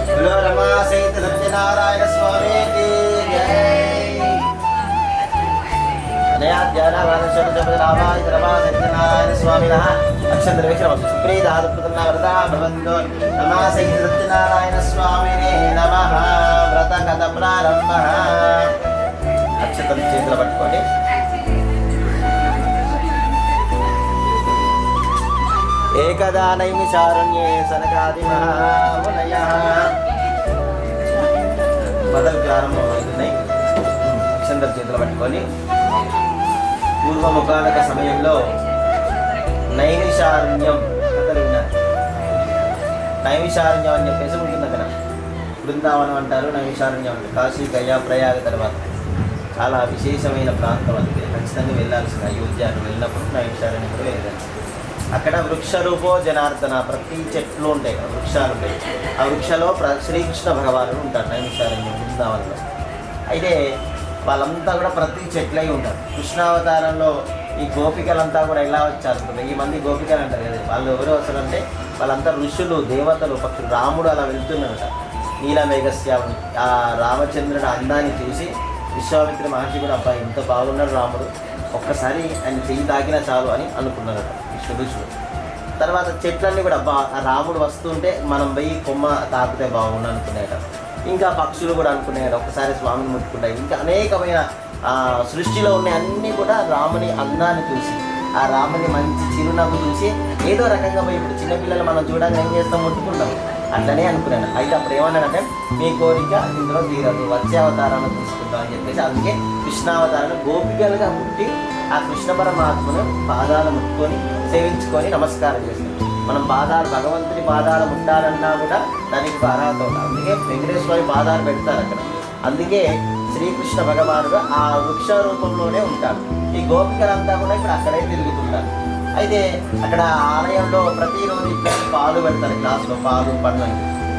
बोलो रमा सहित सत्यनारायण स्वामी की जय। सत्यनारायण स्वामिनः अक्षंतर सत्यनारायण स्वामिने नमः व्रत कथ प्रारंभः अक्षतल చేతుల పట్టుకొని ఏకదా నైమిషారణ్యే సనకాది మహామునయః మొదలు ప్రారంభమవుతున్నాయి. అక్షంతల చేతుల పట్టుకొని పూర్వముఖాలక సమయంలో నైమిషారణ్యం కథలు విన్నారు. నైమిషారణ్యం అని చెప్పేసి ఉంటుంది అక్కడ. బృందావనం అంటారు, నైమిషారణ్యం అంటారు. కాశీ గయా ప్రయాగ తర్వాత చాలా విశేషమైన ప్రాంతం. అది ఖచ్చితంగా వెళ్ళాల్సింది. అయోధ్యకు వెళ్ళినప్పుడు నైమిషారణ్యం కూడా వెళ్ళాలి. అక్కడ వృక్షరూపో జనార్దన, ప్రతి చెట్లు ఉంటాయి కదా, వృక్షాలు ఉంటాయి. ఆ వృక్షలో శ్రీకృష్ణ భగవానుడు ఉంటారు నైమిషారణ్యం బృందావనంలో. అయితే వాళ్ళంతా కూడా ప్రతి చెట్లై ఉంటారు. కృష్ణావతారంలో ఈ గోపికలంతా కూడా ఎలా వచ్చారు? 1000 మంది గోపికలు అంటారు కదా, వాళ్ళు ఎవరు అసలు అంటే వాళ్ళంతా ఋషులు, దేవతలు, పక్షులు. రాముడు అలా వెళ్తున్నాడట నీలమేఘశ్యాముడు. ఆ రామచంద్రుడు అందాన్ని చూసి విశ్వామిత్ర మహర్షి కూడా అబ్బాయి ఇంత బాగున్నాడు రాముడు, ఒక్కసారి ఆయన చెయ్యి తాకినా చాలు అని అనుకున్నారట ఋషులు. తర్వాత చెట్లన్నీ కూడా అబ్బా ఆ రాముడు వస్తుంటే మనం పోయి కొమ్మ తాకితే బాగుండు అనుకునేట. ఇంకా పక్షులు కూడా అనుకునేట ఒక్కసారి స్వామిని ముట్టుకుంటాయి. ఇంకా అనేకమైన సృష్టిలో ఉన్న అన్నీ కూడా రాముని అందాన్ని చూసి, ఆ రాముని మంచి చిరునవ్వు చూసి ఏదో రకంగా పోయి, ఇప్పుడు చిన్నపిల్లలు మనం చూడడానికి ఏం చేస్తాం, ముట్టుకుంటాం. అట్లనే అనుకున్నాను. అయితే అప్పుడు ఏమన్నానంటే మీ కోరిక ఇందులో తీరదు, వచ్చే అవతారాన్ని తీసుకుంటాం అని చెప్పేసి అందుకే కృష్ణావతారాన్ని గోపికలుగా పుట్టి ఆ కృష్ణ పరమాత్మను పాదాలు ముట్టుకొని సేవించుకొని నమస్కారం చేస్తాం. మనం పాదాలు, భగవంతుని పాదాలు ముట్టాలన్నా కూడా దానికి అర్హత ఉండాలి. అందుకే వెంకటేశ్వర పాదాలు పెడతారు అక్కడ. అందుకే శ్రీకృష్ణ భగవానుడు ఆ వృక్ష రూపంలోనే ఉంటాడు. ఈ గోపికలంతా కూడా ఇప్పుడు అక్కడే తిరుగుతుంటారు. అయితే అక్కడ ఆలయంలో ప్రతిరోజు పాలు పెడతారు, గ్లాసులో పాలు పండ్లు.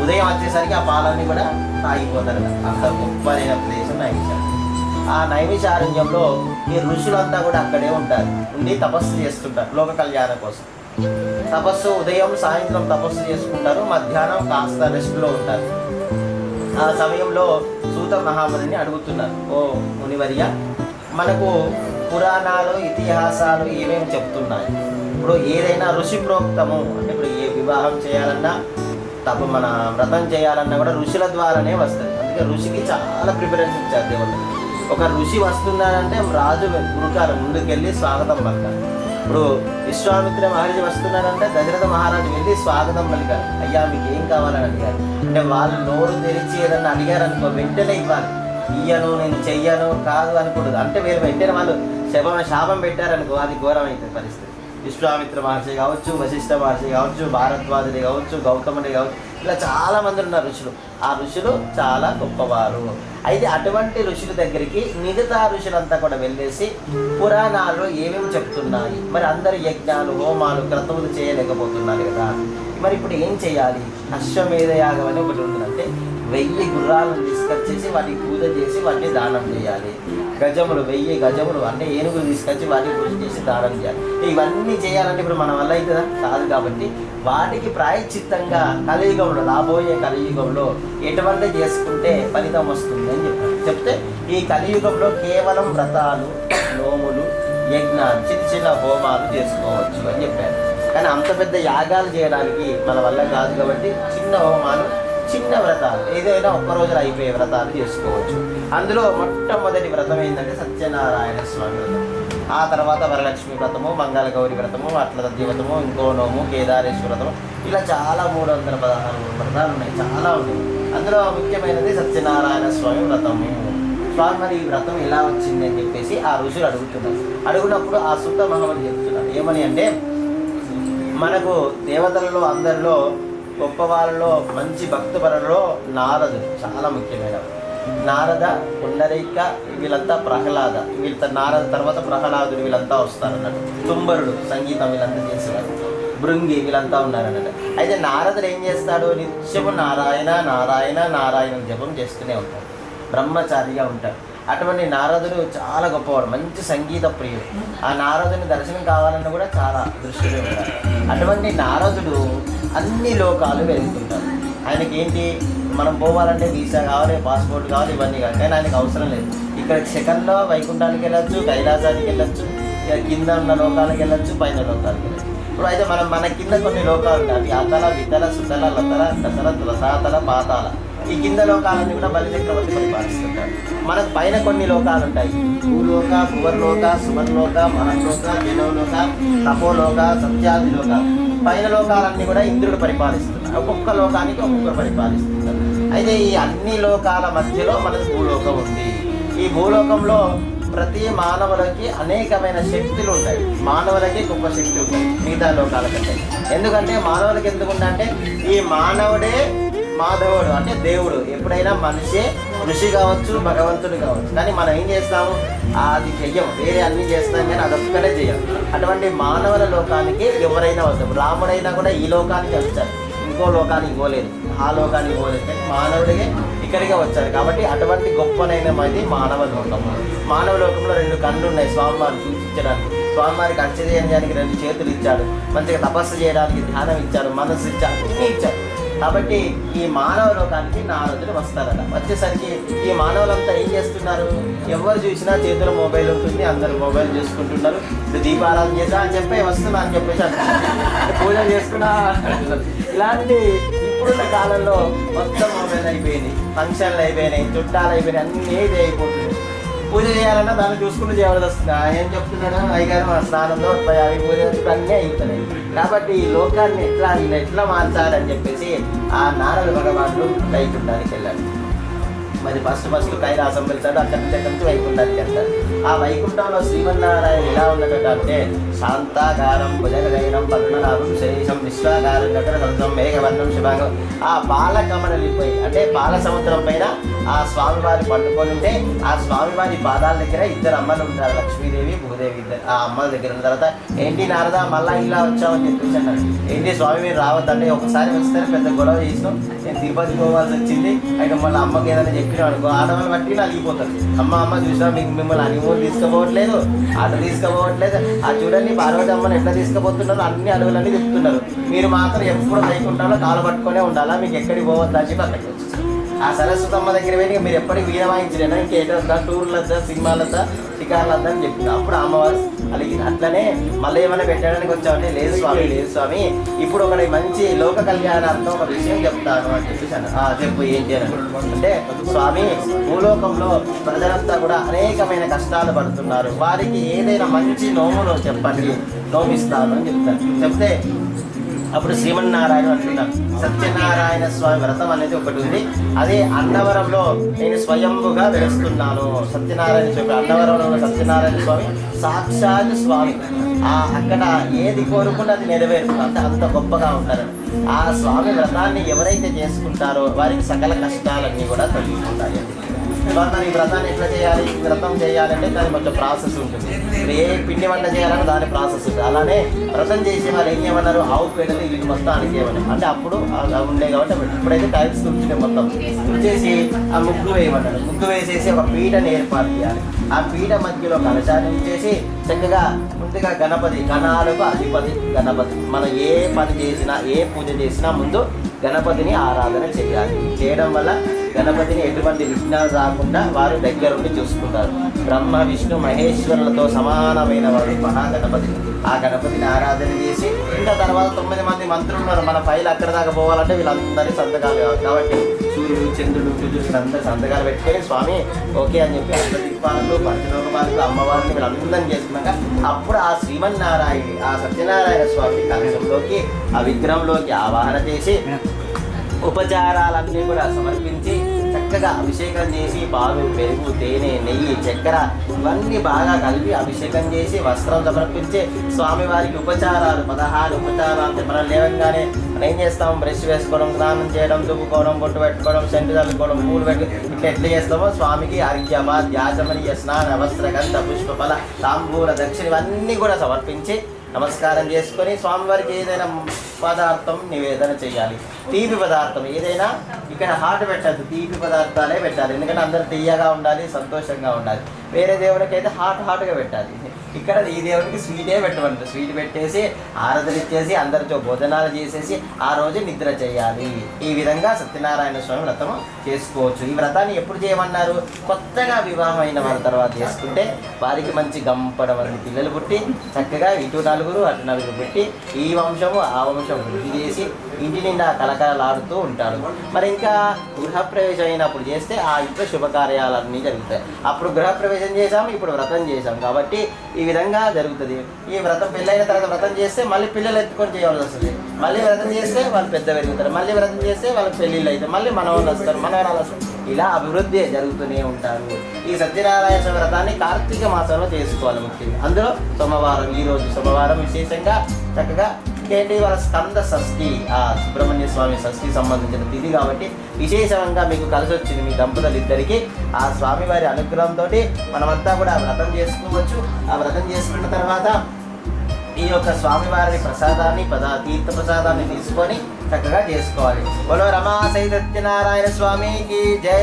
ఉదయం వచ్చేసరికి ఆ పాలన్నీ కూడా తాగిపోతారు. అంత గొప్పైన ప్రదేశం నైమిషారణ్యం. ఆ నైమిషారణ్యంలో ఈ ఋషులంతా కూడా అక్కడే ఉంటారు, ఉండి తపస్సు చేస్తుంటారు లోక కళ్యాణం కోసం. తపస్సు ఉదయం సాయంత్రం తపస్సు చేసుకుంటారు, మధ్యాహ్నం కాస్త రెస్ట్లో ఉంటారు. ఆ సమయంలో సూత మహామునిని అడుగుతున్నారు, ఓ మునివర్య, మనకు పురాణాలు ఇతిహాసాలు ఏమేమి చెప్తున్నాయి? ఇప్పుడు ఏదైనా ఋషి ప్రోక్తము అంటే ఇప్పుడు ఏ వివాహం చేయాలన్నా మన వ్రతం చేయాలన్నా కూడా ఋషుల ద్వారానే వస్తుంది. అందుకే ఋషికి చాలా ప్రిఫరెన్స్ ఇచ్చారు దేవతలు. ఒక ఋషి వస్తున్నాడంటే రాజు గురుకారం ముందుకెళ్ళి స్వాగతం పలకాలి. ఇప్పుడు విశ్వామిత్ర మహర్షి వస్తున్నారంటే దశరథ మహారాజు వెళ్ళి స్వాగతం పలికారు. అయ్యా మీకు ఏం కావాలని అడిగారు అంటే వాళ్ళు నోరు తెరిచి ఏదన్నా అడిగారు అనుకో వెంటనే ఇవ్వాలి. ఇయ్యను, నేను చెయ్యను, కాదు అనకూడదు. అంటే మీరు వెంటనే వాళ్ళు శాపం పెట్టారనుకో అది ఘోరమైతే పరిస్థితి. విశ్వామిత్ర మహర్షి కావచ్చు, వశిష్ఠ మహర్షి కావచ్చు, భారద్వాజుడి కావచ్చు, గౌతముడి కావచ్చు, ఇలా చాలామంది ఉన్నారు ఋషులు. ఆ ఋషులు చాలా గొప్పవారు. అయితే అటువంటి ఋషుల దగ్గరికి మిగతా ఋషులంతా కూడా వెళ్ళేసి పురాణాలు ఏమేమి చెప్తున్నాయి, మరి అందరు యజ్ఞాలు, హోమాలు, క్రతువులు చేయలేకపోతున్నారు కదా, మరి ఇప్పుడు ఏం చేయాలి? అశ్వమేధ యాగం అని ఒకటి ఉంటుందంటే 1000 గుర్రాలను తీసుకొచ్చేసి వాటికి పూజ చేసి వాటిని దానం చేయాలి. గజములు 1000 గజములు అంటే ఏనుగులు తీసుకొచ్చి వాటికి పూజ చేసి దానం చేయాలి. ఇవన్నీ చేయాలంటే ఇప్పుడు మన వల్ల అవుతుందా? కాదు. కాబట్టి వాటికి ప్రాయశ్చిత్తంగా కలియుగంలో, రాబోయే కలియుగంలో ఎటువంటి చేసుకుంటే ఫలితం వస్తుంది అని చెప్తే ఈ కలియుగంలో కేవలం వ్రతాలు, నోములు, యజ్ఞాలు, చిన్న హోమాలు చేసుకోవచ్చు అని చెప్పారు. కానీ అంత పెద్ద యాగాలు చేయడానికి మన వల్ల కాదు. కాబట్టి చిన్న హోమాలు, చిన్న వ్రతాలు, ఏదైనా ఒక్కరోజులో అయిపోయే వ్రతాలు చేసుకోవచ్చు. అందులో మొట్టమొదటి వ్రతం ఏంటంటే సత్యనారాయణ స్వామి వ్రతం. ఆ తర్వాత వరలక్ష్మి వ్రతము, మంగళగౌరి వ్రతము, అట్ల వ్రతము, ఇంకో నోము, కేదారేశ్వర వ్రతము, ఇలా చాలా 316 వ్రతాలు ఉన్నాయి, చాలా ఉన్నాయి. అందులో ముఖ్యమైనది సత్యనారాయణ స్వామి వ్రతము. స్వామి మరి ఈ వ్రతం ఎలా వచ్చింది అని చెప్పేసి ఆ ఋషులు అడుగుతున్నారు. అడుగునప్పుడు ఆ సూత మహాముని చెప్తున్నారు ఏమని అంటే, మనకు దేవతలలో అందరిలో గొప్ప వాళ్ళలో మంచి భక్తుపరులలో నారదుడు చాలా ముఖ్యమైన. నారద, పుండరీక, వీళ్ళంతా ప్రహ్లాద, నారద తర్వాత ప్రహ్లాదుడు, వీళ్ళంతా వస్తారన్నట్టు. తుంబరుడు సంగీతం వీళ్ళంతా చేసేవారు. భృంగి వీళ్ళంతా ఉన్నారన్నట్టు. అయితే నారదుడు ఏం చేస్తాడు? నిత్యము నారాయణ నారాయణ నారాయణ జపం చేస్తూనే ఉంటాడు, బ్రహ్మచారిగా ఉంటాడు. అటువంటి నారదుడు చాలా గొప్పవాడు, మంచి సంగీత ప్రియుడు. ఆ నారదుని దర్శనం కావాలన్నా కూడా చాలా దృష్టిలో ఉంటాడు. అటువంటి నారదుడు అన్ని లోకాలు వెళ్తుంటారు. ఆయనకి ఏంటి, మనం పోవాలంటే వీసా కావాలి, పాస్పోర్ట్ కావాలి, ఇవన్నీ కావాలి. కానీ ఆయనకు అవసరం లేదు. ఇక్కడ సెకండ్లో వైకుంఠానికి వెళ్ళచ్చు, కైలాసానికి వెళ్ళచ్చు, కింద ఉన్న లోకాలకు వెళ్ళచ్చు, పైన లోకాలకు వెళ్ళచ్చు. ఇప్పుడు అయితే మన కింద కొన్ని లోకాలు ఉంటాయి. అతల, వితల, సుతల, లతల, దసల, తులసాతల, పాతాల. ఈ కింద లోకాలన్నీ కూడా బలి చక్రవర్తి పరిపాలిస్తుంటారు. మనకు పైన కొన్ని లోకాలు ఉంటాయి. భూలోక, భువర్లోక, సువర్లోక, మహర్లోక, జనోలోక, తపోలోక, సత్యాది లోక. పైన లోకాలన్నీ కూడా ఇంద్రుడు పరిపాలిస్తున్నారు. ఒక్కొక్క లోకానికి ఒక్కొక్కరు పరిపాలిస్తున్నారు. అయితే ఈ అన్ని లోకాల మధ్యలో మనకు భూలోకం ఉంది. ఈ భూలోకంలో ప్రతి మానవులకి అనేకమైన శక్తులు ఉంటాయి. మానవులకి గొప్ప శక్తి ఉంటాయి మిగతా లోకాల కంటే. ఎందుకంటే మానవులకి ఎందుకుంటే ఈ మానవుడే మాధవుడు అంటే దేవుడు. ఎప్పుడైనా మనిషి ఋషి కావచ్చు, భగవంతుడు కావచ్చు. కానీ మనం ఏం చేస్తాము, అది చెయ్యం, వేరే అన్ని చేస్తాం కానీ అదొక్కడే చెయ్యం. అటువంటి మానవుల లోకానికి ఎవరైనా వస్తారు. రాముడైనా కూడా ఈ లోకానికి వచ్చారు, ఇంకో లోకానికి పోలేదు, ఆ లోకానికి పోలేదు, కానీ మానవుడికి ఇక్కడికే వచ్చారు. కాబట్టి అటువంటి గొప్పనైనది మానవ లోకము. మానవ లోకంలో 2 కళ్ళు ఉన్నాయి స్వామివారు సూచించడానికి. స్వామివారికి అర్చన చేయడానికి 2 చేతులు ఇచ్చాడు, మంచిగా తపస్సు చేయడానికి ధ్యానం ఇచ్చాడు, మనస్సు ఇచ్చాడు, అన్నీ ఇచ్చాడు. కాబట్టి ఈ మానవ లోకానికి నారదుడు వస్తారట. వచ్చేసరికి ఈ మానవులంతా ఏం చేస్తున్నారు, ఎవరు చూసినా చేతిలో మొబైల్ ఉంటుంది, అందరూ మొబైల్ చూసుకుంటున్నారు. దీపారాధన చేసా అని చెప్పి వస్తున్నా అని చెప్పేసి అంటున్నారు, పూజ చేసుకున్నా అంటున్నారు. ఇలాంటి ఇప్పుడున్న కాలంలో మొత్తం మొబైల్ అయిపోయింది, ఫంక్షన్లు అయిపోయినాయి, చుట్టాలు అయిపోయినాయి, అన్నీ ఇది అయిపోతుంది. పూజ చేయాలన్నా దాన్ని చూసుకుంటూ చేయవలసి వస్తుంది. ఏం చెప్తున్నాడు అయ్యగారు, మన స్నానంలో అవి పూజ అన్నీ అయిపోతున్నాయి. కాబట్టి ఈ లోకాన్ని ఎట్లా మార్చాలని చెప్పేసి ఆ నారద భగవానుడు వైకుంఠానికి వెళ్ళాడు. మరి ఫస్ట్ కైలాసం వెళ్తాడు, అక్కడి నుంచి వైకుంఠానికి వెళ్తాడు. ఆ వైకుంఠంలో శ్రీమన్నారాయణ ఎలా ఉన్నట్టు అంటే శాంతాకారం భుజగైనం పద్మనాభం శరీరం విశ్వాకారం గగన సంతం మేఘవర్ణం శివాంగం. ఆ బాలకమనలిపోయి అంటే బాల సముద్రం పైన ఆ స్వామివారి పట్టుకొని ఉంటే ఆ స్వామివారి పాదాల దగ్గర 2 అమ్మలు ఉంటారు, లక్ష్మీదేవి భూదేవి. ఆ అమ్మల దగ్గర ఉన్న తర్వాత ఏంటి నారదా మళ్ళా ఇలా వచ్చామని చెప్పేసి అన్నారు. ఏంటి స్వామి మీరు రావద్దంటే ఒకసారి వస్తే పెద్ద గొడవ చేసినాం, నేను తిరుపతి పోవాల్సి వచ్చింది, అయితే మళ్ళీ అమ్మకి ఏదైనా చెప్పినా అనుకో ఆడవాళ్ళు బట్టి అలిగిపోతారు. అమ్మ చూసినా మిమ్మల్ని అనిమూలు తీసుకుపోవట్లేదు, ఆట తీసుకుపోవట్లేదు, ఆ చూడండి పార్వతి అమ్మని ఎట్లా తీసుకుపోతున్నారు, అన్ని అడవులన్నీ చెప్తున్నారు, మీరు మాత్రం ఎప్పుడు వైకుంఠంలో కాలు పట్టుకునే ఉండాలా, మీకు ఎక్కడికి పోవద్దు అని చెప్పి అక్కడికి వచ్చేసి ఆ సరస్వతమ్మ దగ్గర పోయి మీరు ఎప్పటికి వీణ వాయించలేనా, ఇంకేటా టూర్లద్దా సినిమాలద్దా షికార్లద్దా అని చెప్పింది. అప్పుడు అమ్మవారు అలిగింది. అట్లనే మళ్ళీ ఏమైనా పెట్టడానికి వచ్చామంటే లేదు స్వామి ఇప్పుడు ఒకటి మంచి లోక కళ్యాణార్థం ఒక విషయం చెప్తాను అని చెప్పేసి చెప్పు ఏంటి అని అంటే, స్వామి భూలోకంలో ప్రజలంతా కూడా అనేకమైన కష్టాలు పడుతున్నారు, వారికి ఏదైనా మంచి నోమును చెప్పండి, నోమిస్తాను అని చెప్తే అప్పుడు శ్రీమన్నారాయణ అంటున్నాను, సత్యనారాయణ స్వామి వ్రతం అనేది ఒకటి ఉంది, అదే అన్నవరంలో నేను స్వయంభుగా వెలుస్తున్నాను. సత్యనారాయణ స్వామి అన్నవరంలో ఉన్న సత్యనారాయణ స్వామి సాక్షాత్ స్వామి. అక్కడ ఏది కోరుకుంటే అది నెరవేరుతుంది, అంటే అంత గొప్పగా ఉంటారు. ఆ స్వామి వ్రతాన్ని ఎవరైతే చేసుకుంటారో వారికి సకల కష్టాలన్నీ కూడా తొలగిపోతాయి. మరి ఈ వ్రతాన్ని ఎట్లా చేయాలి, వ్రతం చేయాలంటే దాని కొంచెం ప్రాసెస్ ఉంటుంది. ఏ పిండి వంట చేయాలన్నా దాని ప్రాసెస్ ఉంటుంది. అలానే వ్రతం చేసే వాళ్ళు ఏం చేయమన్నారు, ఆవు పేడలు ఇల్లు మొత్తం అనికేయమన్నారు. అంటే అప్పుడు ఉండే కాబట్టి ఇప్పుడైతే టైల్స్ తుడిచినాయి, మొత్తం తుడిచేసి ఆ ముగ్గు వేయమన్నారు. ముగ్గు వేసేసి ఒక పీటని ఏర్పాటు చేయాలి. ఆ పీట మధ్యలో కలశాన్ని ఉంచేసి చక్కగా ముందుగా గణపతి, గణాలకు అధిపతి గణపతి. మనం ఏ పని చేసినా ఏ పూజ చేసినా ముందు గణపతిని ఆరాధన చేయాలి. చేయడం వల్ల గణపతిని ఎటువంటి విఘ్నాలు రాకుండా వారు దగ్గరుండి చూసుకుంటారు. బ్రహ్మ విష్ణు మహేశ్వరులతో సమానమైన వాడు మహాగణపతి. ఆ గణపతిని ఆరాధన చేసి ఇంకా తర్వాత 9 మంది మంత్రులు ఉన్నారు. మన ఫైల్ అక్కడ దాకా పోవాలంటే వీళ్ళందరి సంతకాలు కావాలి. కాబట్టి సూర్యుడు చంద్రుడు కుజుడు అందరి సంతకాలు పెట్టుకొని స్వామి ఓకే అని చెప్పి అష్టదిక్పాలకులు పంచలోకపాలకులు అమ్మవారిని వీళ్ళందరం చేసుకున్నాక అప్పుడు ఆ శ్రీమన్నారాయణి ఆ సత్యనారాయణ స్వామి కలశంలోకి ఆ విగ్రహంలోకి ఆవాహన చేసి ఉపచారాలన్నీ కూడా సమర్పించి చక్కగా అభిషేకం చేసి పాలు, పెరుగు, తేనె, నెయ్యి, చక్కెర ఇవన్నీ బాగా కలిపి అభిషేకం చేసి వస్త్రం సమర్పించి స్వామివారికి ఉపచారాలు 16 ఉపచారాలు. మనం లేవంగానే మనం ఏం చేస్తాం, బ్రష్ వేసుకోవడం, స్నానం చేయడం, దువ్వుకోవడం, బొట్టు పెట్టుకోవడం, సెంటు చల్లుకోవడం, పూలు పెట్టి ఇట్లా ఎట్లా చేస్తామో స్వామికి అర్ఘ్యమ ధ్యాసమనీయ స్నాన వస్త్ర గంధ పుష్పఫల తాంబూల దక్షిణ ఇవన్నీ కూడా సమర్పించి నమస్కారం చేసుకొని స్వామివారికి ఏదైనా పదార్థం నివేదన చేయాలి. తీపి పదార్థం ఏదైనా ఇక్కడ హాట్ పెట్టద్దు, తీపి పదార్థాలే పెట్టాలి. ఎందుకంటే అందరూ తీయగా ఉండాలి, సంతోషంగా ఉండాలి. వేరే దేవుడికి అయితే హాట్గా పెట్టాలి. ఇక్కడ ఈ దేవుడికి స్వీటే పెట్టమంటారు. స్వీట్ పెట్టేసి ఆరాధన ఇచ్చేసి అందరితో భోజనాలు చేసేసి ఆ రోజు నిద్ర చేయాలి. ఈ విధంగా సత్యనారాయణ స్వామి వ్రతం చేసుకోవచ్చు. ఈ వ్రతాన్ని ఎప్పుడు చేయమన్నారు, కొత్తగా వివాహం అయిన వారి తర్వాత చేసుకుంటే వారికి మంచి గంపడ మంది పిల్లలు పుట్టి చక్కగా ఇటు 4 అటు 4 పెట్టి ఈ వంశము ఆ వంశం వృద్ధి చేసి ఇంటి నిండా కలకలలాడుతూ ఉంటాడు. మరి ఇంకా గృహప్రవేశం అయినప్పుడు చేస్తే ఆ ఇంట్లో శుభకార్యాలన్నీ జరుగుతాయి. అప్పుడు గృహప్రవేశం చేసాం, ఇప్పుడు వ్రతం చేసాం కాబట్టి ఈ విధంగా జరుగుతుంది. ఈ వ్రతం పెళ్ళైన తర్వాత వ్రతం చేస్తే మళ్ళీ పిల్లలు ఎత్తుకొని చేయవలసి వస్తుంది. మళ్ళీ వ్రతం చేస్తే వాళ్ళు పెద్ద పెరుగుతారు. మళ్ళీ వ్రతం చేస్తే వాళ్ళకి పెళ్ళిళ్ళు అవుతాయి. మళ్ళీ మనవాళ్ళు వస్తారు, మనవరాలు వస్తారు. ఇలా అభివృద్ధి జరుగుతూనే ఉంటారు. ఈ సత్యనారాయణ స్వామి వ్రతాన్ని కార్తీక మాసంలో చేసుకోవాలి ముఖ్యంగా. అందులో సోమవారం, ఈరోజు సోమవారం విశేషంగా చక్కగా ఇంకేంటి వాళ్ళ స్కంద షష్ఠి, ఆ సుబ్రహ్మణ్య స్వామి షష్ఠి సంబంధించిన తిథి కాబట్టి విశేషంగా మీకు కలిసి వచ్చింది మీ దంపతులు ఇద్దరికి. ఆ స్వామివారి అనుగ్రహంతో మనమంతా కూడా వ్రతం చేసుకోవచ్చు. ఆ వ్రతం చేసుకున్న తర్వాత ఈ యొక్క స్వామివారి ప్రసాదాన్ని తీర్థ ప్రసాదాన్ని తీసుకొని చక్కగా చేసుకోవాలి. బోలో రమా సై సత్యనారాయణ స్వామికి జై.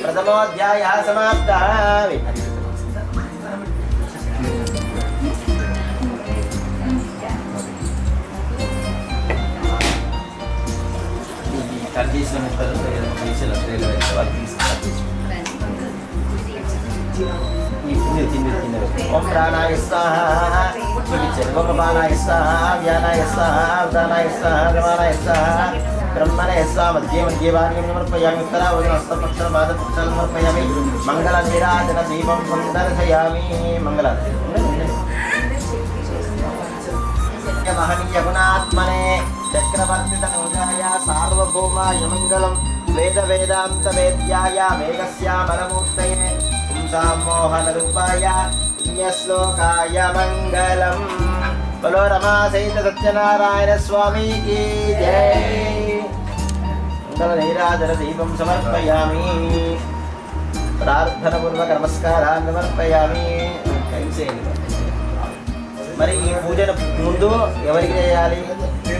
ప్రథమోధ్యాయ సమాప్త. ఓం ప్రాణాయ స్వాహ, ఓం బాణాయ స్వాహ, వ్యానాయ స్వాహ, ఉదానాయ స్వాహ, గమానాయ స్వాహ, బ్రహ్మణే స్వాహ. మధ్య మధ్య వాణి సమర్పయామి. ఉత్తరావధి హస్తపక్షం పాదపక్షం సమర్పయామి. మంగళ నీరాజన దీపం సందర్శయామి. మంగళ మహనీయ గుణాత్మనే చక్రవర్తి తనూజాయ సార్వభౌమాయ మంగళం. వేద వేదాంత వేద్యాయ మేఘశ్యామలమూర్తయే పుంసామోహన రూపాయ శ్లోకాయ మంగళం. బలో రమా సహిత సత్యనారాయణ స్వామికి జై. మంగళ నీరాజన దీపం సమర్పయామి. ప్రార్థన పూర్వక నమస్కారాన్ని సమర్పయామి. మరి ఈ పూజను ముందు ఎవరికి చేయాలి?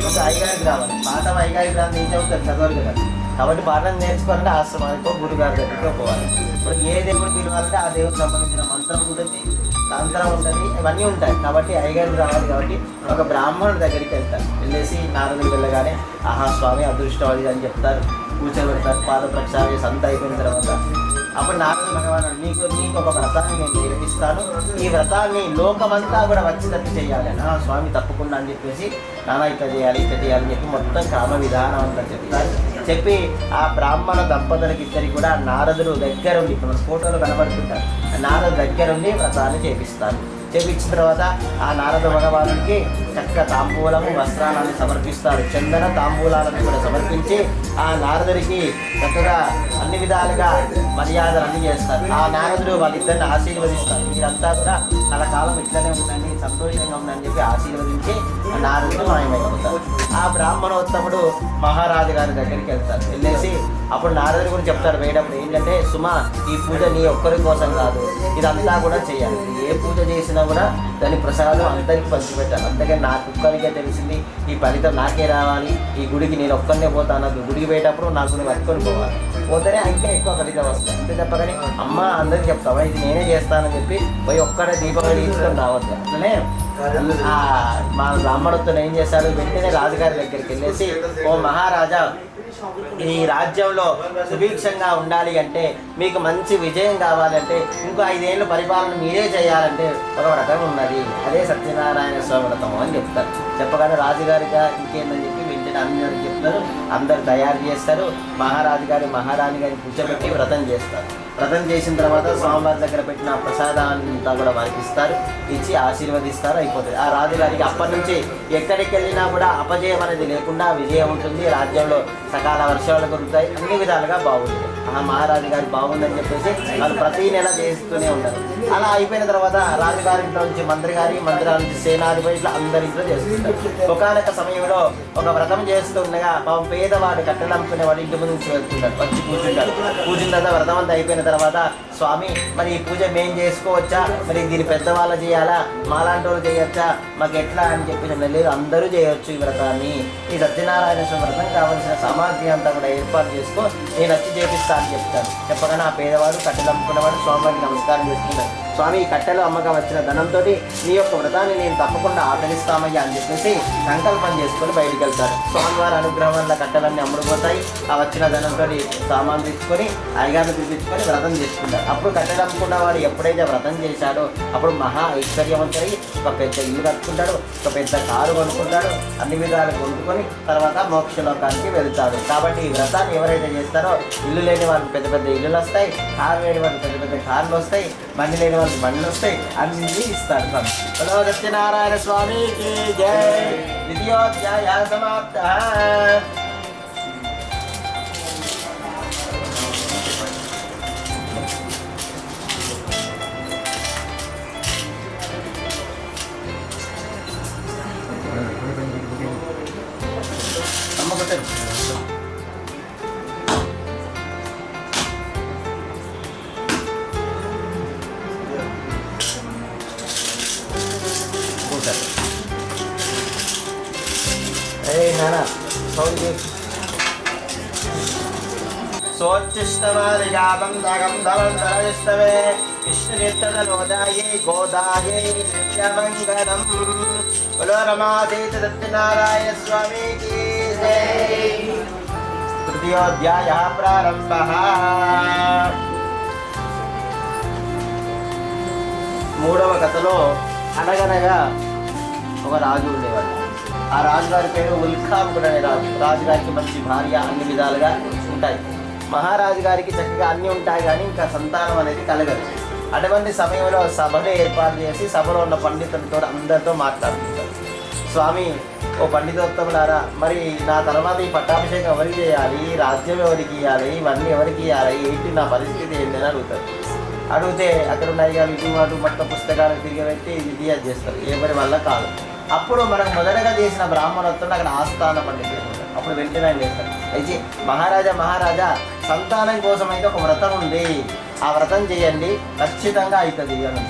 ఒక అయ్యగారికి రావాలి. పాఠం అయ్యగారికి రాని ఏం చెబుతారు, చదవాలి కదా. కాబట్టి పాఠం నేర్చుకోవాలంటే ఆశ్రమానికో గురుగారి దగ్గరికి పోవాలి. ఇప్పుడు ఏ దేవుడు పిలవాలంటే ఆ దేవుడికి సంబంధించిన మంత్రం ఉంటుంది, తంత్రం ఉంటుంది, ఇవన్నీ ఉంటాయి. కాబట్టి అయ్యగారికి రావాలి. కాబట్టి ఒక బ్రాహ్మణుడి దగ్గరికి వెళ్తారు. వెళ్ళేసి నారదుడు వెళ్ళగానే ఆహా స్వామి అదృష్టవాది అని చెప్తారు, కూర్చోబెడతారు. పాద ప్రక్షాళన సంత అయిపోయిన తర్వాత అప్పుడు నారదుడు భగవానుడు నీకు ఒక వ్రతాన్ని నేను నిర్వహిస్తాను, ఈ వ్రతాన్ని లోకమంతా కూడా వచ్చినట్టు చేయాలి. స్వామి తప్పకుండా అని చెప్పేసి నానా ఇట్లా చేయాలి అని చెప్పి మొత్తం కామ విధానం అంతా చెప్తారు. చెప్పి ఆ బ్రాహ్మణ దంపతులకి ఇద్దరికి కూడా నారదుడు దగ్గరుండి, ఇప్పుడు మన ఫోటోలు కనబడుతుంటారు, నారదు దగ్గరుండి వ్రతాన్ని చేపిస్తారు. చేపించిన తర్వాత ఆ నారద భగవానుడికి చక్క తాంబూలము వస్త్రాలను సమర్పిస్తారు. చందన తాంబూలాలను కూడా సమర్పించి ఆ నారదుడికి చక్కగా అన్ని విధాలుగా మర్యాదలు అన్ని చేస్తారు. ఆ నారదుడు వాళ్ళిద్దరిని ఆశీర్వదిస్తారు. మీరంతా కూడా కలకాలం ఇట్లనే ఉండండి, సంతోషంగా ఉందని చెప్పి ఆశీర్వదించి ఆ నారదుడు మాయమైపోతారు. ఆ బ్రాహ్మణోత్తముడు మహారాజు గారి దగ్గరికి వెళ్తారు. వెళ్ళేసి అప్పుడు నారదుడు కూడా చెప్తాడు వేయడం ఏంటంటే, సుమా ఈ పూజ నీ ఒక్కరి కోసం కాదు, ఇదంతా కూడా చేయాలి. ఏ పూజ చేసినా కూడా దాని ప్రసాదం అందరికీ పంచిపెట్టాలి. అందుకని నాకు ఒక్కరికే తెలిసింది, ఈ ఫలితం నాకే రావాలి, ఈ గుడికి నేను ఒక్కరినే పోతాను. గుడికి పోయేటప్పుడు నాకు నువ్వు పట్టుకొని పోవాలి, పోతేనే ఇంకా ఎక్కువ ఫలితం వస్తుంది. అంతే తప్ప కానీ అమ్మ అందరికి చెప్తావా ఇది నేనే చేస్తానని చెప్పి పోయి ఒక్కడే దీపం వెలిగించడం రావద్దు. అట్లనే మా బ్రాహ్మణుతో ఏం చేశాడు, వెంటనే రాజుగారి దగ్గరికి వెళ్ళేసి, ఓ మహారాజా ఈ రాజ్యంలో సుభిక్షంగా ఉండాలి అంటే, మీకు మంచి విజయం కావాలంటే, ఇంకో 5 ఏళ్ళు పరిపాలన మీరే చేయాలంటే ఒక వ్రతం ఉన్నది, అదే సత్యనారాయణ స్వామి వ్రతం అని చెప్తారు. చెప్పగానే రాజుగారిగా ఇంకేందని చెప్పి వెంటనే అందరికి చెప్తారు. అందరు తయారు చేస్తారు. మహారాజు గారి మహారాణి గారిని కూర్చోబెట్టి వ్రతం చేస్తారు. వ్రతం చేసిన తర్వాత స్వామివారి దగ్గర పెట్టిన ప్రసాదాన్ని అంతా కూడా వారికి ఇస్తారు. ఇచ్చి ఆశీర్వదిస్తారు, అయిపోతుంది. ఆ రాజుగారికి అప్పటి నుంచి ఎక్కడికి వెళ్ళినా కూడా అపజయం అనేది లేకుండా విజయం ఉంటుంది. రాజ్యంలో సకాల వర్షాలు కురుతాయి, అన్ని విధాలుగా బాగుంటుంది. ఆ మహారాజు గారు బాగుందని చెప్పేసి వాళ్ళు ప్రతి నెల చేస్తూనే ఉంటారు. అలా అయిపోయిన తర్వాత రాజుగారి ఇంట్లో నుంచి మంత్రి నుంచి సేనాధిపతి ఇట్లా అందరి ఇంట్లో చేస్తుంటారు. ఒకనొక సమయంలో ఒక వ్రతం చేస్తూ ఉండగా పాపం పేదవాడు కట్టెలమ్ముకునేవాడు ఇంటి ముందు నుంచి వెళ్తుంటారు, వచ్చి కూర్చుంటారు. కూర్చున్న తర్వాత వ్రతం అంతా అయిపోయిన తర్వాత, స్వామి మరి ఈ పూజ మేము చేసుకోవచ్చా, మరి దీన్ని పెద్దవాళ్ళు చేయాలా, మాలాంటి వాళ్ళు చేయొచ్చా, మాకు ఎట్లా అని చెప్పి లేదు, అందరూ చేయొచ్చు ఈ వ్రతాన్ని. ఈ సత్యనారాయణ స్వామి వ్రతం కావాల్సిన సామాగ్రి అంతా కూడా ఏర్పాటు చేసుకో, నేను వచ్చి చేపిస్తా అని చెప్తాను. చెప్పగానే ఆ పేదవాడు కట్టెలు అమ్ముకునేవాడు స్వామివారికి నమస్కారం చేసుకుంటాడు. స్వామి ఈ కట్టెలు అమ్మకం వచ్చిన ధనంతో నీ యొక్క వ్రతాన్ని నేను తప్పకుండా ఆచరిస్తామయ్యా అని చెప్పేసి సంకల్పం చేసుకొని బయటికి వెళ్తారు. స్వామివారి అనుగ్రహం వల్ల కట్టెలన్నీ అమ్ముడుపోతాయి. ఆ వచ్చిన ధనంతో సామాన్ తీసుకొని అయ్యగారిని పిలిపించుకొని వ్రతం చేసుకుంటారు. అప్పుడు కట్టెలు అమ్ముకున్న వాడు ఎప్పుడైతే వ్రతం చేశాడో అప్పుడు మహా ఐశ్వర్యవంతుడై ఒక పెద్ద ఇల్లు కట్టుకుంటాడు, ఒక పెద్ద కారు కొనుక్కుంటాడు, అన్ని విధాలు కొనుక్కొని తర్వాత మోక్షలోకానికి వెళ్తాడు. కాబట్టి ఈ వ్రతాన్ని ఎవరైతే చేస్తారో ఇల్లు లేని వాళ్ళకి పెద్ద పెద్ద ఇల్లులు వస్తాయి, కారు లేని వాళ్ళకి పెద్ద పెద్ద కార్లు వస్తాయి, బండి లేని వాళ్ళకి బండ్లు వస్తాయి, అన్నీ ఇస్తారు. హలో సత్యనారాయణ స్వామికి జై. ద్వితీయోధ్యాయ సమాప్త. నాన్న సౌండ్ सोच्चिष्टमादिगापं दगं धवं धरविष्टवे विष्णुनित्यतलोदायै गोदायै नित्यमङ्गलम् बोलो रमातीत सत्यनारायण स्वामी की जय। तृतीयोऽध्यायः प्रारम्भः। మూడవ కథలో అనగనగా ఒక రాజు ఉండేవాడు. ఆ రాజుగారి పేరు ఉల్కాముడు అనే రాజు. రాజుగారికి మంచి భార్య, అన్ని విధాలుగా ఉంటాయి. మహారాజు గారికి చక్కగా అన్నీ ఉంటాయి, కానీ ఇంకా సంతానం అనేది కలగదు. అటువంటి సమయంలో సభను ఏర్పాటు చేసి సభలో ఉన్న పండితులతో అందరితో మాట్లాడుతుంటారు. స్వామి, ఓ పండితోత్తములారా, మరి నా తర్వాత ఈ పట్టాభిషేకం ఎవరికి చేయాలి, రాజ్యం ఎవరికి ఇవ్వాలి, ఇవన్నీ ఎవరికి ఇవ్వాలి, ఏంటి నా పరిస్థితి ఏంటి అని అడుగుతారు. అడిగితే అక్కడ ఉన్నాయి కానీ ఇటు మొత్తం పుస్తకాలు తిరిగిపెట్టి ఇది అది చేస్తారు. ఎవరి వల్ల కాదు. అప్పుడు మనకు మొదటగా చేసిన బ్రాహ్మణోత్తముడు అక్కడ ఆస్థాన పండితులు ఉంటారు. అప్పుడు వెంటనే ఆయన చేస్తారు, అయితే మహారాజా సంతానం కోసం అయితే ఒక వ్రతం ఉంది, ఆ వ్రతం చేయండి, ఖచ్చితంగా అవుతుంది అని.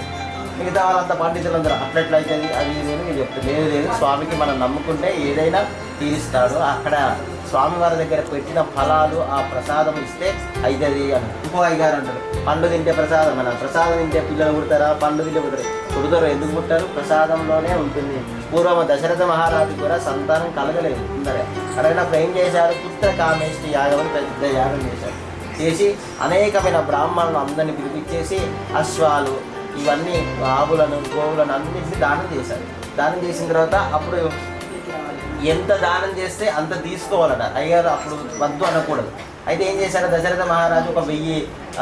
మిగతా వాళ్ళంతా పండితులందరూ అట్లెట్లయితుంది అది ఇది అని చెప్తారు. లేదు స్వామికి మనం నమ్ముకుంటే ఏదైనా తీరుస్తాడు. అక్కడ స్వామివారి దగ్గర పెట్టిన ఫలాలు ఆ ప్రసాదం ఇస్తే అవుతుంది అని. ఇంకో అయ్యగారు అంటారు, పండు తింటే ప్రసాదం, మన ప్రసాదం తింటే పిల్లలు పుడతారా, పండు తింటే పుడతారు, ఎందుకు పుట్టారు, ప్రసాదంలోనే ఉంటుంది. పూర్వం దశరథ మహారాజు కూడా సంతానం కలగలేదు. అందరే అడిగినప్పుడు ఏం చేశారు, పుత్ర కామేష్టి యాగం అని పెద్ద యాగం చేశారు. చేసి అనేకమైన బ్రాహ్మణులు అందరినీ పిలిపించేసి అశ్వాలు ఇవన్నీ ఆవులను గోవులను అన్నింటినీ దానం చేశారు. దానం చేసిన తర్వాత అప్పుడు ఎంత దానం చేస్తే అంత తీసుకోవాలట. అయ్యారు అప్పుడు వద్దు అనకూడదు. అయితే ఏం చేశాడు, దశరథ మహారాజు ఒక 1000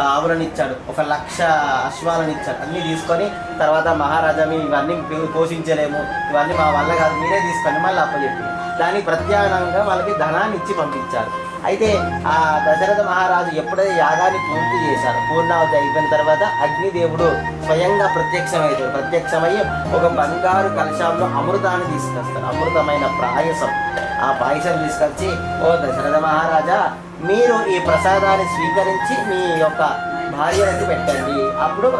ఆవులను ఇచ్చాడు, 1,00,000 అశ్వాలను ఇచ్చాడు. అన్నీ తీసుకొని తర్వాత మహారాజా మీ ఇవన్నీ పోషించలేము, ఇవన్నీ మా వల్ల కాదు, మీరే తీసుకొని మళ్ళీ అప్పచెప్పి దానికి ప్రత్యామ్నాయంగా వాళ్ళకి ధనాన్ని ఇచ్చి పంపించారు. అయితే ఆ దశరథ మహారాజు ఎప్పుడైతే యాగాన్ని పూర్తి చేశారు, పూర్ణావతి అయిపోయిన తర్వాత అగ్నిదేవుడు స్వయంగా ప్రత్యక్షమయ్యి ఒక బంగారు కలశంలో అమృతాన్ని తీసుకొస్తారు. అమృతమైన పాయసం. ఆ పాయసం తీసుకొచ్చి, ఓ దశరథ మహారాజా, మీరు ఈ ప్రసాదాన్ని స్వీకరించి మీ యొక్క భార్యలకు పెట్టండి, అప్పుడు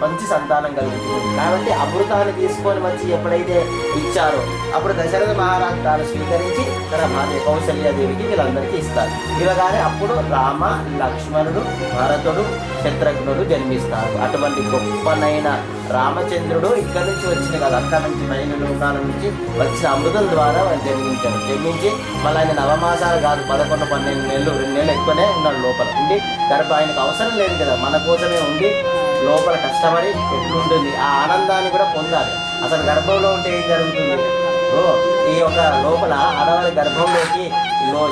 మంచి సంతానం కలుగుతుంది. కాబట్టి అమృతాన్ని తీసుకొని వచ్చి ఎప్పుడైతే ఇచ్చారో అప్పుడు దశరథ మహారాజు తాను స్వీకరించి తన భార్య కౌసల్యాదేవికి వీళ్ళందరికీ ఇస్తారు. ఇలాగానే అప్పుడు రామ, లక్ష్మణుడు, భరతుడు, శత్రుఘ్నుడు జన్మిస్తారు. అటువంటి గొప్పనైన రామచంద్రుడు ఇక్కడి నుంచి వచ్చింది కదా, అక్కడి నుంచి పైన లోకాల నుంచి వచ్చిన అమృతం ద్వారా జన్మించాడు. జన్మించి మళ్ళీ ఆయన నవమాసాలు కాదు, 11, 12 నెలలు, 2 నెలలు ఎక్కువనే ఉన్నాడు లోపల ఉండి. ఆయనకు అవసరం లేదు కదా, మన కోసమే ఉండి లోపల కష్టపడి ఎట్లుంటుంది ఆ ఆనందాన్ని కూడా పొందాలి. అసలు గర్భంలో ఉంటే ఏం జరుగుతుంది, ఈ యొక్క లోపల ఆడవారి గర్భంలోకి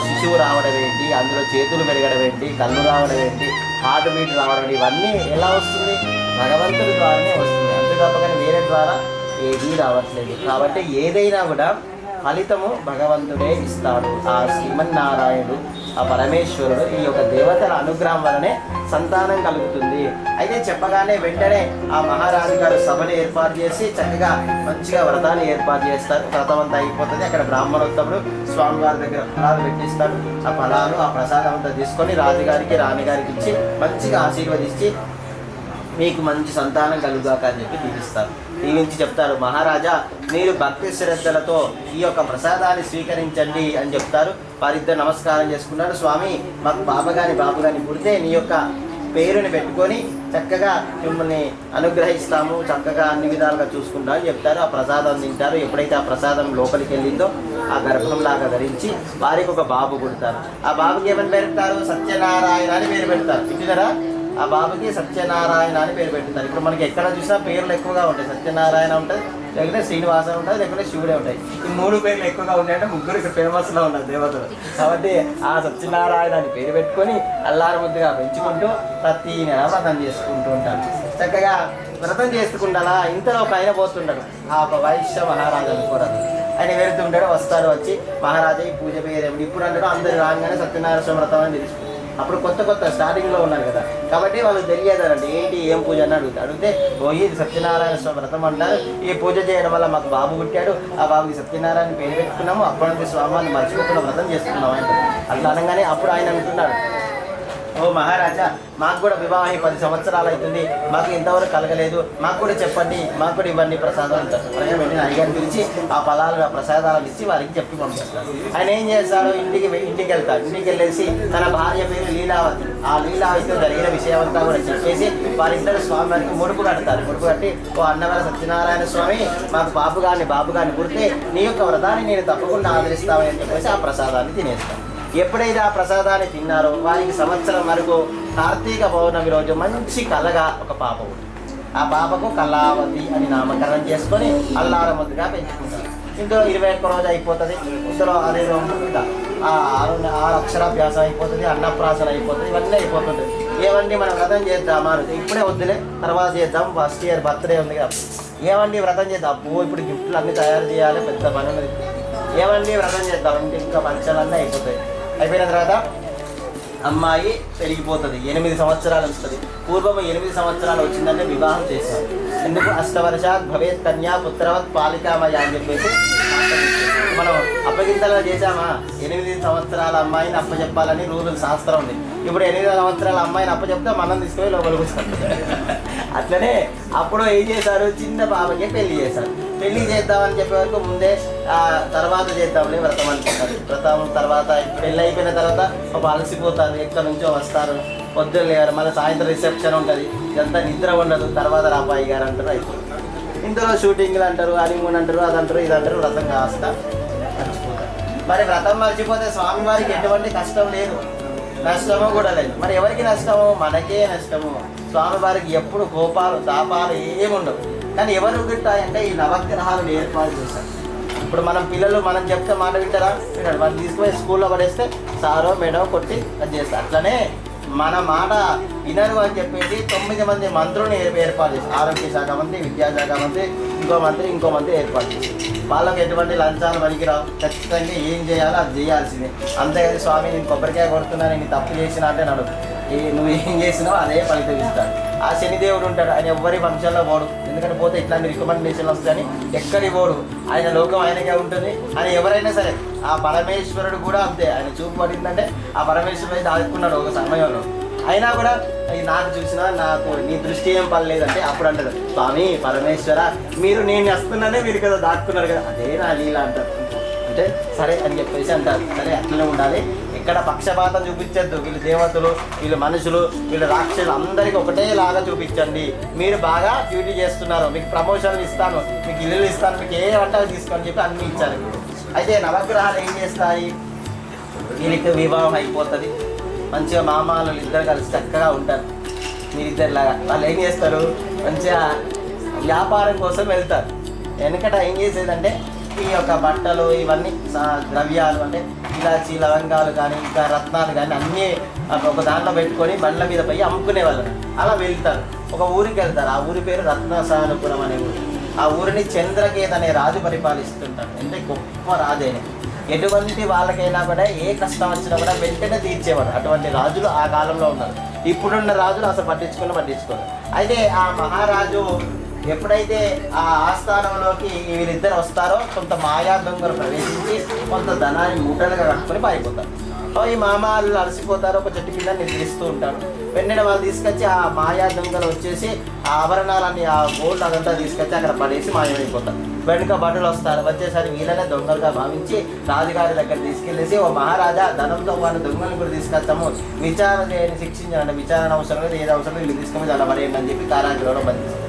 శిశువు రావడం ఏంటి, అందులో చేతులు పెరగడం ఏంటి, కళ్ళు రావడం ఏంటి, హార్ట్ బీట్ రావడం, ఇవన్నీ ఎలా వస్తుంది, భగవంతుడి ద్వారానే వస్తుంది. అంతే తప్ప కానీ వేరే ద్వారా ఏదీ రావట్లేదు. కాబట్టి ఏదైనా కూడా ఫలితము భగవంతుడే ఇస్తాడు. ఆ శ్రీమన్నారాయణుడు, ఆ పరమేశ్వరుడు, ఈ యొక్క దేవతల అనుగ్రహం వలనే సంతానం కలుగుతుంది. అయితే చెప్పగానే వెంటనే ఆ మహారాజు గారు సభను ఏర్పాటు చేసి చక్కగా మంచిగా వ్రతాన్ని ఏర్పాటు చేస్తారు. వ్రతం అంతా అయిపోతుంది. అక్కడ బ్రాహ్మణోత్తముడు స్వామివారి దగ్గర ఫలాలు పెట్టిస్తాడు. ఆ ఫలాలు ఆ ప్రసాదం అంతా తీసుకొని రాజుగారికి, రాణిగారికి ఇచ్చి మంచిగా ఆశీర్వదించి మీకు మంచి సంతానం కలుగాక అని చెప్పి దీవిస్తారు. దీవించి చెప్తారు, మహారాజా మీరు భక్తి శ్రద్ధలతో ఈ యొక్క ప్రసాదాన్ని స్వీకరించండి అని చెప్తారు. వారిద్దరు నమస్కారం చేసుకున్నారు. స్వామి, మాకు బాబు గాని పుడితే నీ యొక్క పేరుని పెట్టుకొని చక్కగా మిమ్మల్ని అనుగ్రహిస్తాము, చక్కగా అన్ని విధాలుగా చూసుకుంటాం అని చెప్తారు. ఆ ప్రసాదం తింటారు. ఎప్పుడైతే ఆ ప్రసాదం లోపలికి వెళ్ళిందో ఆ గర్భంలాగా ధరించి వారికి ఒక బాబు పుడతారు. ఆ బాబుకి ఏమని పేరు పెడతారు, సత్యనారాయణ అని పేరు పెడతారు. వింటున్నారా, ఆ బాబుకి సత్యనారాయణ అని పేరు పెడతారు. ఇప్పుడు మనకి ఎక్కడ చూసినా పేర్లు ఎక్కువగా ఉంటాయి. సత్యనారాయణ ఉంటుంది, లేకపోతే శ్రీనివాస ఉంటుంది, లేకపోతే శివుడే ఉంటాయి. ఈ 3 పేర్లు ఎక్కువగా ఉన్నాయంటే ముగ్గురు ఇక్కడ ఫేమస్లో ఉన్నారు దేవతలు. కాబట్టి ఆ సత్యనారాయణ అని పేరు పెట్టుకొని అల్లారు ముద్దుగా పెంచుకుంటూ ప్రతి నెల వ్రతం చేసుకుంటూ ఉంటారు. చక్కగా వ్రతం చేసుకుంటారా. ఇంతలో ఒక ఆయన పోతుంటాడు, ఆ వైశ్య మహారాజు అనుకోవడం. ఆయన వెళుతుంటాడు, వస్తాడు, వచ్చి మహారాజా ఈ పూజ పేరేమిటి ఇప్పుడు అంటాడు. అందరు రాగానే సత్యనారాయణ వ్రతం అని తెలుసుకుంటారు. అప్పుడు కొత్త స్టార్టింగ్లో ఉన్నారు కదా, కాబట్టి వాళ్ళు తెలియదండి ఏంటి ఏం పూజ అని అడిగితే ఇది సత్యనారాయణ స్వామి వ్రతం అంటారు. ఈ పూజ చేయడం వల్ల మాకు బాబు పుట్టాడు, ఆ బాబుకి సత్యనారాయణ పేరు పెట్టుకున్నాము, అప్పటి నుంచి స్వామిని మర్చిపోకుండా వ్రతం చేసుకున్నాం అంటే. అట్లా అనగానే అప్పుడు ఆయన అంటున్నాడు, ఓ మహారాజా, మాకు కూడా వివాహం 10 సంవత్సరాలు అవుతుంది, మాకు ఇంతవరకు కలగలేదు, మాకు కూడా చెప్పండి, మాకు కూడా ఇవన్నీ ప్రసాదాలు అంటారు. వెంటనే అయ్యాన్ని పిలిచి ఆ ఫలాలు ఆ ప్రసాదాలను ఇచ్చి వారికి చెప్పి పంపిస్తారు. ఆయన ఏం చేస్తాడు, ఇంటికి వెళ్తాడు. ఇంటికి వెళ్ళేసి తన భార్య పేరు లీలావతి, ఆ లీలావతితో జరిగిన విషయం అంతా కూడా చెప్పేసి వారిద్దరు స్వామి వారికి ముడుపు కడతారు. ముడుపు కట్టి, ఓ అన్నవర సత్యనారాయణ స్వామి, మాకు బాబు గారిని పుడితే నీ యొక్క వ్రతాన్ని నేను తప్పకుండా ఆదరిస్తామని చెప్పేసి ఆ ప్రసాదాన్ని తినేస్తాను. ఎప్పుడైతే ఆ ప్రసాదాన్ని తిన్నారో వారికి సంవత్సరం వరకు కార్తీక పౌర్ణమి రోజు మంచి కలగా ఒక పాప ఉంది. ఆ పాపకు కళావతి అని నామకరణం చేసుకొని అల్లారముద్దుగా పెంచుకుంటారు. ఇందులో 21 రోజు అయిపోతుంది. ఇందులో అదే రోజు ఆరు అక్షరాభ్యాసం అయిపోతుంది, అన్నప్రాసన అయిపోతుంది, ఇవన్నీ అయిపోతుంది. ఏమండి మనం వ్రతం చేద్దామా, ఇప్పుడే వద్దులే తర్వాత చేద్దాం, ఫస్ట్ ఇయర్ బర్త్డే ఉంది కదా, ఏమండి వ్రతం చేద్దాం, అబ్బో ఇప్పుడు గిఫ్ట్లు అన్నీ తయారు చేయాలి, పెద్ద పని ఉన్నది, ఏమండి వ్రతం చేద్దాం, ఇంకా ఫంక్షన్లన్నీ అయిపోతాయి. అయిపోయిన తర్వాత అమ్మాయి పెరిగిపోతుంది, 8 సంవత్సరాలు వస్తుంది. పూర్వం 8 సంవత్సరాలు వచ్చిందంటే వివాహం చేశారు. ఎందుకు, అష్టవర్షాత్ భవేత్ కన్యా పుత్రవత్ పాలికామయ అని చెప్పేసి మనం అప్పగింతలో చేశామా, 8 సంవత్సరాల అమ్మాయిని అప్పచెప్పాలని రూల్ శాస్త్రం ఉంది. ఇప్పుడు 8 సంవత్సరాల అమ్మాయిని అప్పచెప్తే మనం తీసుకొని లోపలికి వస్తాం. అట్లనే అప్పుడు ఏం చేశారు, చిన్న బాబుకి పెళ్లి చేశారు. పెళ్లి చేద్దామని చెప్పే వరకు ముందే తర్వాత చేద్దామని వ్రతం అనుకుంటారు. వ్రతం తర్వాత పెళ్ళి అయిపోయిన తర్వాత ఒక అలసిపోతారు, ఎక్కడి నుంచో వస్తారు, పొద్దున్న లేవారు, మళ్ళీ సాయంత్రం రిసెప్షన్ ఉంటుంది, ఇదంతా నిద్ర ఉండదు, తర్వాత రాబాయి గారు అంటారు, అయిపోతుంది. ఇందులో షూటింగ్లు అంటారు, హనీమూన్ అంటారు, అదంటారు ఇదంటారు, వ్రతం కాస్త మర్చిపోతారు. మరి వ్రతం మర్చిపోతే స్వామివారికి ఎటువంటి కష్టం లేదు, నష్టము కూడా లేదు. మరి ఎవరికి నష్టము, మనకే నష్టము. స్వామివారికి ఎప్పుడు కోపాలు తాపాలు ఏముండవు. కానీ ఎవరు గిట్టాయంటే ఈ నవగ్రహాలను ఏర్పాటు చేశారు. ఇప్పుడు మనం పిల్లలు మనం చెప్తే మాట వింటారా, విన్నాడు, వాళ్ళు తీసుకుపోయి స్కూల్లో పడేస్తే సారో మేడో కొట్టి అది చేస్తారు. అట్లనే మన మాట వినరు అని చెప్పేసి 9 మంది మంత్రులను ఏర్పాటు చేస్తారు. ఆరోగ్య శాఖ మంత్రి, విద్యాశాఖ మంత్రి, ఇంకో మంత్రి ఏర్పాటు చేస్తారు. వాళ్ళకి ఎటువంటి లంచాలు పనికిరావు, ఖచ్చితంగా ఏం చేయాలో అది చేయాల్సిందే. అంతేగాని స్వామి నేను కొబ్బరికాయ కొడుతున్నా, నేను తప్పు చేసినా అంటే నడు, నువ్వు ఏం చేసినావో అదే ఫలితం ఇస్తాడు. ఆ శనిదేవుడు ఉంటాడు, ఆయన ఎవరి వంశంలో పోడు, ఎందుకంటే పోతే ఇట్లాంటి రికమెండేషన్లు వస్తాయని ఎక్కడి పోడు, ఆయన లోకం ఆయనకే ఉంటుంది. ఆయన ఎవరైనా సరే, ఆ పరమేశ్వరుడు కూడా అంతే, ఆయన చూపు పడిందంటే ఆ పరమేశ్వరుడు దాచుకున్నాడు ఒక సమయంలో. అయినా కూడా నాకు చూసినా నాకు నీ దృష్టి ఏం పడలేదంటే అప్పుడు అంటాడు, స్వామి పరమేశ్వర మీరు నేను వస్తున్నానే మీరు కదా దాక్కున్నారు కదా, అదే నా లీల అంటారు. అంటే సరే అని చెప్పేసి అంటారు. సరే అట్లనే ఉండాలి, ఎక్కడ పక్షపాతం చూపించద్దు. వీళ్ళు దేవతలు, వీళ్ళు మనుషులు, వీళ్ళు రాక్షసులు, అందరికీ ఒకటేలాగా చూపించండి. మీరు బాగా డ్యూటీ చేస్తున్నారు, మీకు ప్రమోషన్లు ఇస్తాను, మీకు ఇల్లు ఇస్తాను, మీకు ఏ వంటలు తీసుకోని చెప్పి అన్నీ ఇచ్చారు. అయితే నవగ్రహాలు ఏం చేస్తాయి, వీళ్ళకి వివాహం అయిపోతుంది, మంచిగా మామాలు ఇద్దరు కలిసి చక్కగా ఉంటారు. మీరిద్దరిలాగా వాళ్ళు ఏం చేస్తారు, మంచిగా వ్యాపారం కోసం వెళ్తారు. వెనకట ఏం చేసేదంటే ఈ యొక్క బట్టలు ఇవన్నీ ద్రవ్యాలు అంటే ఇలాచి లవంగాలు కానీ ఇంకా రత్నాలు కానీ అన్నీ ఒక దాంట్లో పెట్టుకొని బండ్ల మీద పోయి అమ్ముకునేవాళ్ళు. అలా వెళ్తారు, ఒక ఊరికి వెళ్తారు. ఆ ఊరి పేరు రత్నసానుపురం అనే ఊరు. ఆ ఊరిని చంద్రకేత్ అనే రాజు పరిపాలిస్తుంటాడు. అంటే గొప్ప రాజైన, ఎటువంటి వాళ్ళకైనా కూడా ఏ కష్టం వచ్చినా కూడా వెంటనే తీర్చేవాడు. అటువంటి రాజులు ఆ కాలంలో ఉన్నారు. ఇప్పుడున్న రాజులు అసలు పట్టించుకోరు. అయితే ఆ మహారాజు ఎప్పుడైతే ఆ ఆస్థానంలోకి వీళ్ళిద్దరు వస్తారో కొంత మాయా దొంగలు ప్రవేశించి కొంత ధనాన్ని మూటలుగా కట్టుకొని పారిపోతారు. ఈ మామాలు అలసిపోతారు, ఒక చెట్టు కింద నిద్రిస్తూ ఉంటారు. వెంటనే వాళ్ళు తీసుకొచ్చి ఆ మాయా దొంగలు వచ్చేసి ఆ ఆభరణాలన్నీ, ఆ గోల్డ్ అదంతా తీసుకొచ్చి అక్కడ పడేసి మాయమైపోతారు. వెనుక భటులు వస్తారు, వచ్చేసరికి వీళ్ళనే దొంగలుగా భావించి రాజుగారి దగ్గర తీసుకెళ్ళేసి, ఓ మహారాజా ధనంతో వాళ్ళ దొంగలను కూడా తీసుకొస్తాము, విచారణ చేయని శిక్షించాలంటే విచారణ అవసరం లేదు, ఏది అవసరం వీళ్ళు తీసుకొని అలా పడేయండి అని చెప్పి కారాగృహంలో బంధిస్తారు.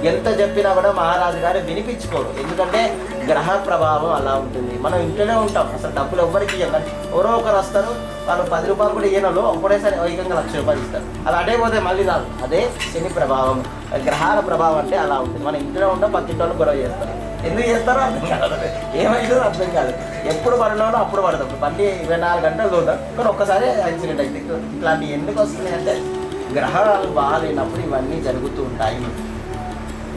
ఎంత చెప్పినా కూడా మహారాజు గారు వినిపించుకోరు, ఎందుకంటే గ్రహ ప్రభావం అలా ఉంటుంది. మనం ఇంట్లోనే ఉంటాం, అసలు డబ్బులు ఎవ్వరికి ఇవ్వం, ఎవరో ఒకరు వస్తారు, వాళ్ళు 10 రూపాయలు కూడా ఇయ్యనలో ఒకటేసారి ఏకంగా 1,00,000 రూపాయలు ఇస్తారు. అది అటే పోతే మళ్ళీ రాదు. అదే శని ప్రభావం, గ్రహాల ప్రభావం అంటే అలా ఉంటుంది. మనం ఇంట్లో ఉంటాం, పక్కింటి వాళ్ళు గొడవ చేస్తారు. ఎందుకు చేస్తారో అర్థం కాదు, ఏమైందో అర్థం కాదు. ఎప్పుడు పడినాడో అప్పుడు పడతాం. మళ్ళీ 24 గంటలు చూద్దాం, కానీ ఒక్కసారి యాక్సిడెంట్ అయితే. ఇట్లాంటివి ఎందుకు వస్తున్నాయి అంటే గ్రహాలు బాగాలేనప్పుడు ఇవన్నీ జరుగుతూ ఉంటాయి.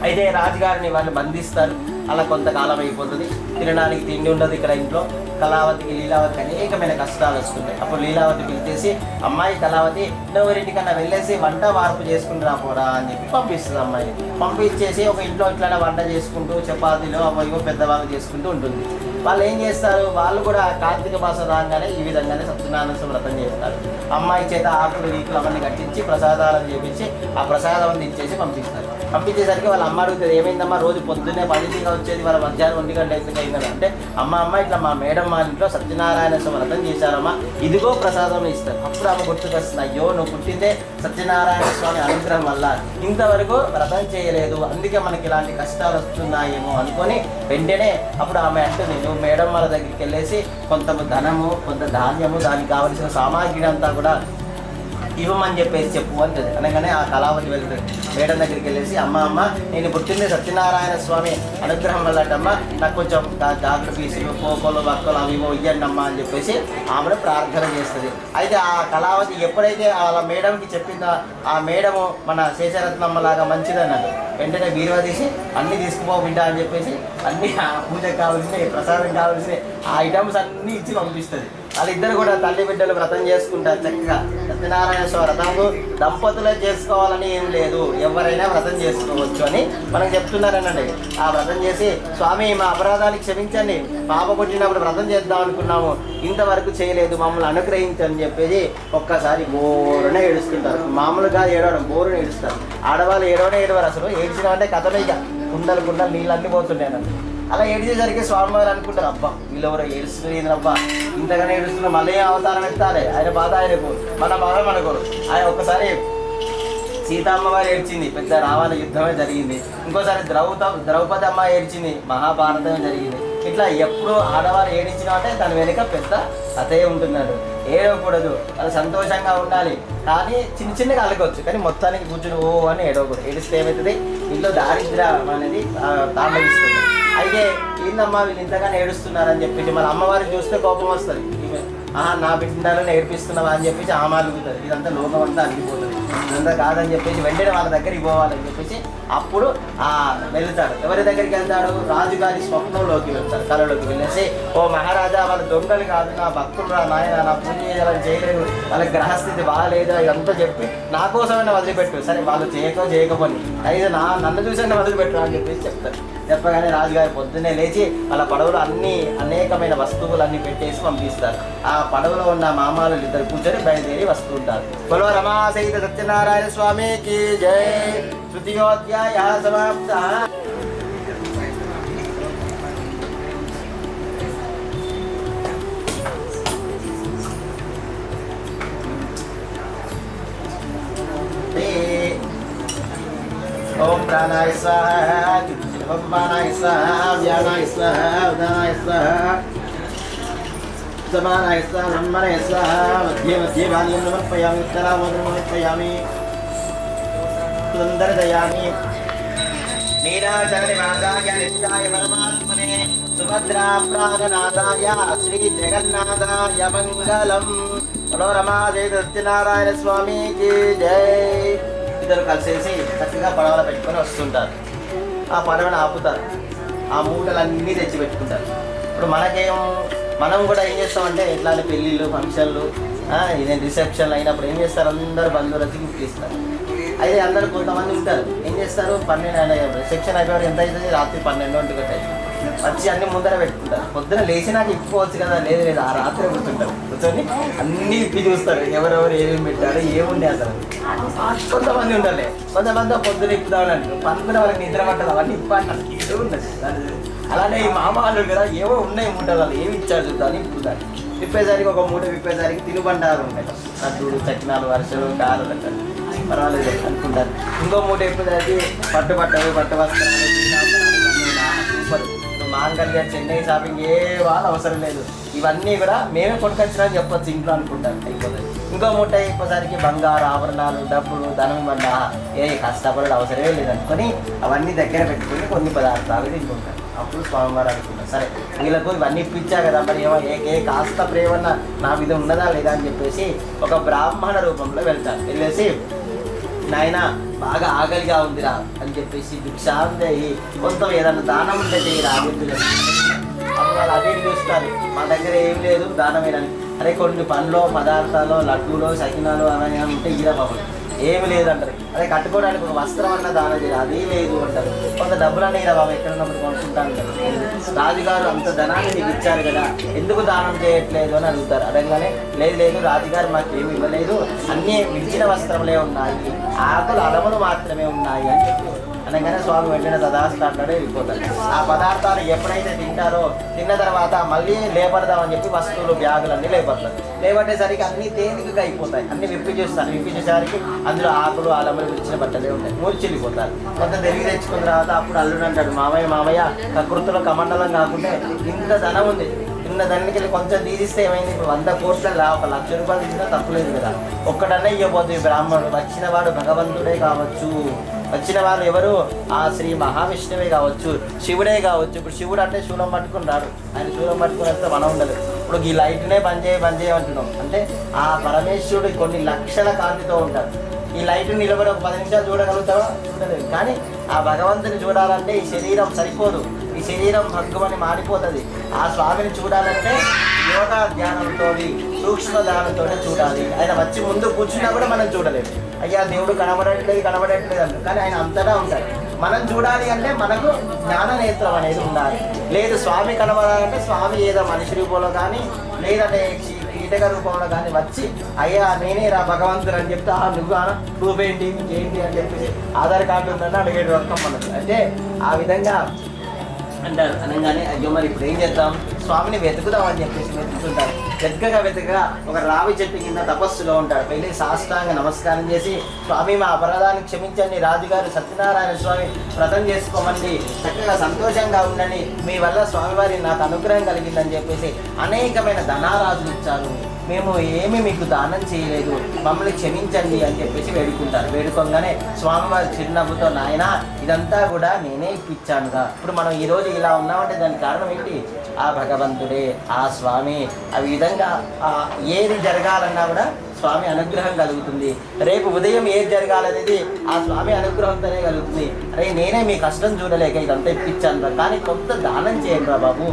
అయితే రాజుగారిని వాళ్ళు బంధిస్తారు. అలా కొంతకాలం అయిపోతుంది, తినడానికి తిండి ఉండదు ఇక్కడ ఇంట్లో. కళావతికి లీలావతికి అనేకమైన కష్టాలు వస్తుంటాయి. అప్పుడు లీలావతి పిలిచేసి అమ్మాయి కళావతి ఎవరింటికన్నా వెళ్ళేసి వంట మార్పు చేసుకుని రాపోరా అని చెప్పి పంపిస్తుంది. అమ్మాయి పంపించేసి ఒక ఇంట్లో ఇట్లా వంట చేసుకుంటూ చపాతీలు అవో పెద్దవాళ్ళు చేసుకుంటూ ఉంటుంది. వాళ్ళు ఏం చేస్తారు, వాళ్ళు కూడా కార్తీక మాసం రాగానే ఈ విధంగానే సత్యనారాయణ వ్రతం చేస్తారు. అమ్మాయి చేత ఆకులు వీకులు అవన్నీ కట్టించి ప్రసాదాలను చేపించి ఆ ప్రసాదం ఇచ్చేసి పంపిస్తారు. పంపించేసరికి వాళ్ళ అమ్మ అడుగుతుంది, ఏమైందమ్మా రోజు పొద్దున్నే 10గా వచ్చేది వాళ్ళ మధ్యాహ్నం 1 గంట ఎందుకు అయిందని అంటే, అమ్మ ఇట్లా మా మేడం మా ఇంట్లో సత్యనారాయణ స్వామి వ్రతం చేశారమ్మా, ఇదిగో ప్రసాదం ఇస్తారు. అప్పుడు ఆమె గుర్తుకొస్తుంది, అయ్యో నువ్వు పుట్టిందే సత్యనారాయణ స్వామి అనుగ్రహం వల్ల, ఇంతవరకు వ్రతం చేయలేదు, అందుకే మనకి ఇలాంటి కష్టాలు వస్తున్నాయేమో అనుకొని వెంటనే అప్పుడు ఆమె అంటుంది, నువ్వు మేడం వాళ్ళ దగ్గరికి వెళ్ళేసి కొంత ధనము కొంత ధాన్యము దానికి కావలసిన సామాగ్రి అంతా కూడా ఇవ్వమని చెప్పేసి చెప్పు అంటుంది. అనగానే ఆ కళావతి వెళ్తుంది మేడం దగ్గరికి వెళ్ళేసి, అమ్మ నేను పుట్టింది సత్యనారాయణ స్వామి అనుగ్రహం వల్లటమ్మ, నాకు కొంచెం జాగ్రత్త పీసులు పోకోలు బక్కలు అవి ఇవ్వండి అమ్మ అని చెప్పేసి ఆమెను ప్రార్థన చేస్తుంది. అయితే ఆ కళావతి ఎప్పుడైతే వాళ్ళ మేడంకి చెప్పిందో ఆ మేడము మన శేషరత్నమ్మ లాగా మంచిదన్నట్టు వెంటనే బీరువా తీసి అన్నీ తీసుకుపో బిడ్డ అని చెప్పేసి అన్నీ పూజకు కావాల్సినవి ప్రసాదం కావాల్సినవి ఆ ఐటమ్స్ అన్నీ ఇచ్చి పంపిస్తుంది. వాళ్ళిద్దరు కూడా తల్లి బిడ్డలు వ్రతం చేసుకుంటారు చక్కగా. సత్యనారాయణ స్వామి వ్రతము దంపతులే చేసుకోవాలని ఏం లేదు, ఎవరైనా వ్రతం చేసుకోవచ్చు అని మనకు చెప్తున్నారనండి. ఆ వ్రతం చేసి స్వామి మా అపరాధాన్ని క్షమించండి, పాప పుట్టినప్పుడు వ్రతం చేద్దాం అనుకున్నాము, ఇంతవరకు చేయలేదు, మమ్మల్ని అనుగ్రహించని చెప్పేసి ఒక్కసారి బోరునే ఏడుస్తుంటారు. మామూలుగా ఏడవడం బోరుని ఏడుస్తారు. ఆడవాళ్ళు ఏడవరు, అసలు ఏడ్చిన అంటే కథలో ఇక కుండలు నీళ్ళన్నీ పోతుంటాయి. అలా ఏడిచేసరికి స్వామివారు అనుకుంటారు, అబ్బా వీళ్ళెవరో ఏడుస్తుంది అబ్బా, ఇంతగానే ఏడుస్తున్నా మళ్ళీ అవతారం ఎత్తాలి, ఆయన బాధ ఆయనకు మన బాధ మనకు. ఆయన ఒక్కసారి సీతమ్మవారు ఏడ్చింది, పెద్ద రావణ యుద్ధమే జరిగింది. ఇంకోసారి ద్రౌపది అమ్మ ఏడ్చింది, మహాభారతమే జరిగింది. ఇట్లా ఎప్పుడు ఆడవారు ఏడించినా అంటే దాని వెనుక పెద్ద కథే ఉంటున్నాడు. ఏడవకూడదు, అది సంతోషంగా ఉండాలి, కానీ చిన్నగా అలగవచ్చు, కానీ మొత్తానికి కూర్చుని ఓ అని ఏడవకూడదు. ఏడిస్తే ఏమవుతుంది, ఇంట్లో దారిద్ర్యం అనేది తాండవిస్తుంది. అయితే ఏందమ్మా వీళ్ళు ఇంతగానే ఏడుస్తున్నారని చెప్పేసి మన అమ్మవారికి చూస్తే కోపం వస్తుంది, నా బిడ్డలను ఏడిపిస్తున్నావా అని చెప్పేసి ఆమె అలుగుతుంది. ఇదంతా లోకం అంతా అలిగిపోతుంది, ఇదంతా కాదని చెప్పేసి వెంటనే వాళ్ళ దగ్గరికి పోవాలని చెప్పేసి అప్పుడు వెళ్తాడు. ఎవరి దగ్గరికి వెళ్తాడు, రాజుగారి స్వప్నంలోకి వెళ్తాడు. కళలోకి వెళ్ళేసి, ఓ మహారాజా వాళ్ళ దొంగలు కాదు, నా భక్తులు రా నాయన, నా పూజ చేయాలని చేయలేదు, వాళ్ళ గ్రహస్థితి బాగాలేదు, ఇదంతా చెప్పి నా కోసమైనా వదిలిపెట్టు, సరే వాళ్ళు చేయకపోని అయితే నన్ను చూసైనా వదిలిపెట్టు అని చెప్పేసి చెప్తారు. చెప్పగానే రాజుగారి పొద్దున్నే లేచి వాళ్ళ పడవలో అనేకమైన వస్తువులన్నీ పెట్టేసి పంపిస్తారు. ఆ పడవలో ఉన్న మామాలు ఇద్దరు కూర్చొని బయలుదేరి వస్తుంటారు. బలో రమా సహిత సత్యనారాయణ స్వామికి జై. తృతీయోధ్యాయ సమాప్త. ఓం ప్రాణాయ స్వాహా, అపానాయ స్వాహా, వ్యానాయ స్వాహా, ఉదానాయ స్వాహా, సమానాయ స్వాహా, బ్రహ్మణాయ స్వాహా. మధ్య బాల్యం సమర్పయామి, ఉత్తరామోదరం సమర్పయామి, సుందరదయామి. నీరాజనివాసాయ నిత్యాయ పరమాత్మనే సుభద్రా ప్రాణనాథాయ శ్రీ జగన్నాథాయ మంగళం. మనోరమా జయ సత్యనారాయణ స్వామికి జై. ఇద్దరు కలిసేసి చక్కగా పడవలు పెట్టుకొని వస్తుంటారు. ఆ పడవను ఆపుతారు, ఆ మూటలన్నీ తెచ్చి పెట్టుకుంటారు. ఇప్పుడు మనం కూడా ఏం చేస్తామంటే ఇట్లాంటి పెళ్ళిళ్ళు ఫంక్షన్లు ఇదే రిసెప్షన్లు అయినప్పుడు ఏం చేస్తారు, అందరు బంధువులకి గిఫ్ట్ ఇస్తారు. అయితే అందరు కొంతమంది ఉంటారు, ఏం చేస్తారు, 12 రిసెప్షన్ అయిపోయారు ఎంత అవుతుంది, రాత్రి 12 ఒంటి గంట వచ్చి అన్ని ముందర పెట్టుకుంటారు. పొద్దున లేచి నాకు ఇప్పుకోవచ్చు కదా, లేదు ఆ రాత్రి కూర్చుంటారు. కూర్చొని అన్నీ ఇప్పి చూస్తారు, ఎవరెవరు ఏమేమి పెట్టారు ఏముండే అసలు. కొంతమంది ఉంటారులే, కొంతమంది పొద్దున ఇప్పుదామని అంటారు, పనుకునే వాళ్ళకి నిద్ర పట్టదు, అవన్నీ ఇప్పంటారు. ఏదో ఉన్నది. అలానే ఈ మామూలు కదా ఏవో ఉన్నాయి మూటలు, వాళ్ళు ఏమి ఇచ్చారు చూద్దామని ఇప్పుతారు. విప్పేసరికి ఒక మూట విప్పేసరికి తినుబండారు ఉంటాయి, లడ్డూలు చక్కినాలు వరుసలు కారాలు అంటారు, పర్వాలేదు అనుకుంటారు. ఇంకో మూట విప్పేసరికి పట్టు వస్త్రాలు సూపర్ మాంగళ్య చెన్నై షాపింగ్ ఏ వాళ్ళు అవసరం లేదు, ఇవన్నీ కూడా మేమే కొట్టుకొచ్చినా అని చెప్పొచ్చు ఇంట్లో అనుకుంటారు. అయిపోతుంది. ఇంకో మూట అయిపోసరికి బంగారు ఆభరణాలు డబ్బులు ధనం వల్ల కష్టపడడం అవసరమే లేదనుకొని అవన్నీ దగ్గర పెట్టుకుని కొన్ని పదార్థాలు తింటుంటారు. అప్పుడు స్వామివారు అనుకుంటారు, సరే వీళ్ళకు ఇవన్నీ ఇప్పించా కదా, మరి ఏ కాస్త ప్రేమన్న నా మీద ఉన్నదా లేదా అని చెప్పేసి ఒక బ్రాహ్మణ రూపంలో వెళ్తారు. వెళ్ళేసి, నాయన బాగా ఆకలిగా ఉందిరా అని చెప్పేసి భిక్షాందేయి, కొంత ఏదన్నా దానం ఉంటే చేయరా అప్పుడు వాళ్ళు అటు చూస్తారు, మా దగ్గర ఏం లేదు దానమేనని. అరే కొన్ని పండ్లు పదార్థాలు లడ్డూలు సకినాలు అవన్నీ ఉంటే ఇదే బాబు ఏమి లేదంటారు. అదే కట్టుకోవడానికి ఒక వస్త్రం అన్న దానం చేయదు, అది లేదు అంటారు. కొంత డబ్బులు అనేవి బాబు ఎక్కడున్నప్పుడు కొనుక్కుంటా అంటారు. రాజుగారు అంత ధనాన్ని నీకు ఇచ్చారు కదా ఎందుకు దానం చేయట్లేదు అని అడుగుతారు. అడగగానే లేదు లేదు రాజుగారు మాకు ఏమి ఇవ్వలేదు, అన్నీ విడిచిన వస్త్రములే ఉన్నాయి, ఆకులు అలములు మాత్రమే ఉన్నాయి అని చెప్పి అనగానే స్వామి వెంటనే తదాస్తు అంటాడే వెళ్ళిపోతారు. ఆ పదార్థాలు ఎప్పుడైతే తింటారో తిన్న తర్వాత మళ్ళీ లేపడదామని చెప్పి వస్తువులు బ్యాగులన్నీ లేపడతారు. లేపట్టేసరికి అన్నీ తేలికగా అయిపోతాయి, అన్ని విప్పి చూస్తారు. విప్పి చూసేసరికి అందులో ఆకులు అలములు విడిచిన బట్టలే ఉంటాయి. మూర్చిల్లిపోతారు. కొంత తిరిగి తెచ్చుకున్న తర్వాత అప్పుడు అల్లుడు అంటాడు, మామయ్య మామయ్య కకృతిలో కమండలం కాకుండా ఇంత ధనం ఉంది, చిన్న దానికి వెళ్ళి కొంచెం తీసిస్తే ఏమైంది, ఇప్పుడు 100 కోట్లలో 1 లక్ష రూపాయలు తీసినా తప్పులేదు కదా, ఒక్కడన్నా ఇవ్వబోతుంది బ్రాహ్మణుడు. వచ్చిన వాడు భగవంతుడే కావచ్చు, వచ్చిన వారు ఎవరు ఆ శ్రీ మహావిష్ణువే కావచ్చు, శివుడే కావచ్చు. ఇప్పుడు శివుడు అంటే శూలం పట్టుకుని రాడు, ఆయన శూలం పట్టుకుని వస్తే మనం ఉండదు. ఇప్పుడు ఈ లైట్నే బంద్ చేయమంటున్నాం అంటే ఆ పరమేశ్వరుడు కొన్ని లక్షల కాంతితో ఉంటాడు. ఈ లైట్ నిలబడి ఒక 10 నిమిషాలు చూడగలుగుతావా? చూడలేదు. కానీ ఆ భగవంతుని చూడాలంటే ఈ శరీరం సరిపోదు, ఈ శరీరం భగ్గమని మారిపోతుంది. ఆ స్వామిని చూడాలంటే యోగా ధ్యానంతో సూక్ష్మ ధ్యానంతోనే చూడాలి. ఆయన వచ్చి ముందు కూర్చున్నా కూడా మనం చూడలేము. అయ్యా దేవుడు కనబడట్లేదు అంటారు, కానీ ఆయన అంతటా ఉంటాడు. మనం చూడాలి అంటే మనకు జ్ఞాన నేత్రం అనేది ఉండాలి. లేదు స్వామి కనబడాలంటే స్వామి ఏదో మనిషి రూపంలో కానీ లేదంటే కీటక రూపంలో కానీ వచ్చి అయ్యా నేనే రా భగవంతుడు అని చెప్తే నువ్వు ప్రూఫ్ ఏంటి ఇంకేంటి అని చెప్పేసి ఆధార్ కార్డు ఉందని అడిగేటి రకం మనకు అంటే ఆ విధంగా అంటారు. అనగానే అయ్యో మరి ఇప్పుడు ఏం చేద్దాం, స్వామిని వెతుకుదామని చెప్పేసి వెతుకుతుంటారు. వెతకగా ఒక రావి చెట్టు కింద తపస్సులో ఉంటాడు. వెళ్ళి సాష్టాంగ నమస్కారం చేసి స్వామి మా అపరాధాన్ని క్షమించండి, రాజుగారు సత్యనారాయణ స్వామి వ్రతం చేసుకోమండి, చక్కగా సంతోషంగా ఉండండి, మీ వల్ల స్వామివారి నాకు అనుగ్రహం కలిగిందని చెప్పేసి అనేకమైన ధనారాజులు ఇచ్చారు, మేము ఏమీ మీకు దానం చేయలేదు, మమ్మల్ని క్షమించండి అని చెప్పేసి వేడుకుంటారు. వేడుకోగానే స్వామివారి చిరునవ్వుతో నాయన ఇదంతా కూడా నేనే ఇప్పించానుగా, ఇప్పుడు మనం ఈరోజు ఇలా ఉన్నామంటే దానికి కారణం ఏంటి, ఆ భగవంతుడే ఆ స్వామి. ఆ విధంగా ఏది జరగాలన్నా కూడా స్వామి అనుగ్రహం కలుగుతుంది. రేపు ఉదయం ఏది జరగాలనేది ఆ స్వామి అనుగ్రహంతోనే కలుగుతుంది. అరే నేనే మీ కష్టం చూడలేక ఇదంతా ఇప్పించాను, కానీ కొంత దానం చేయండి రా బాబు,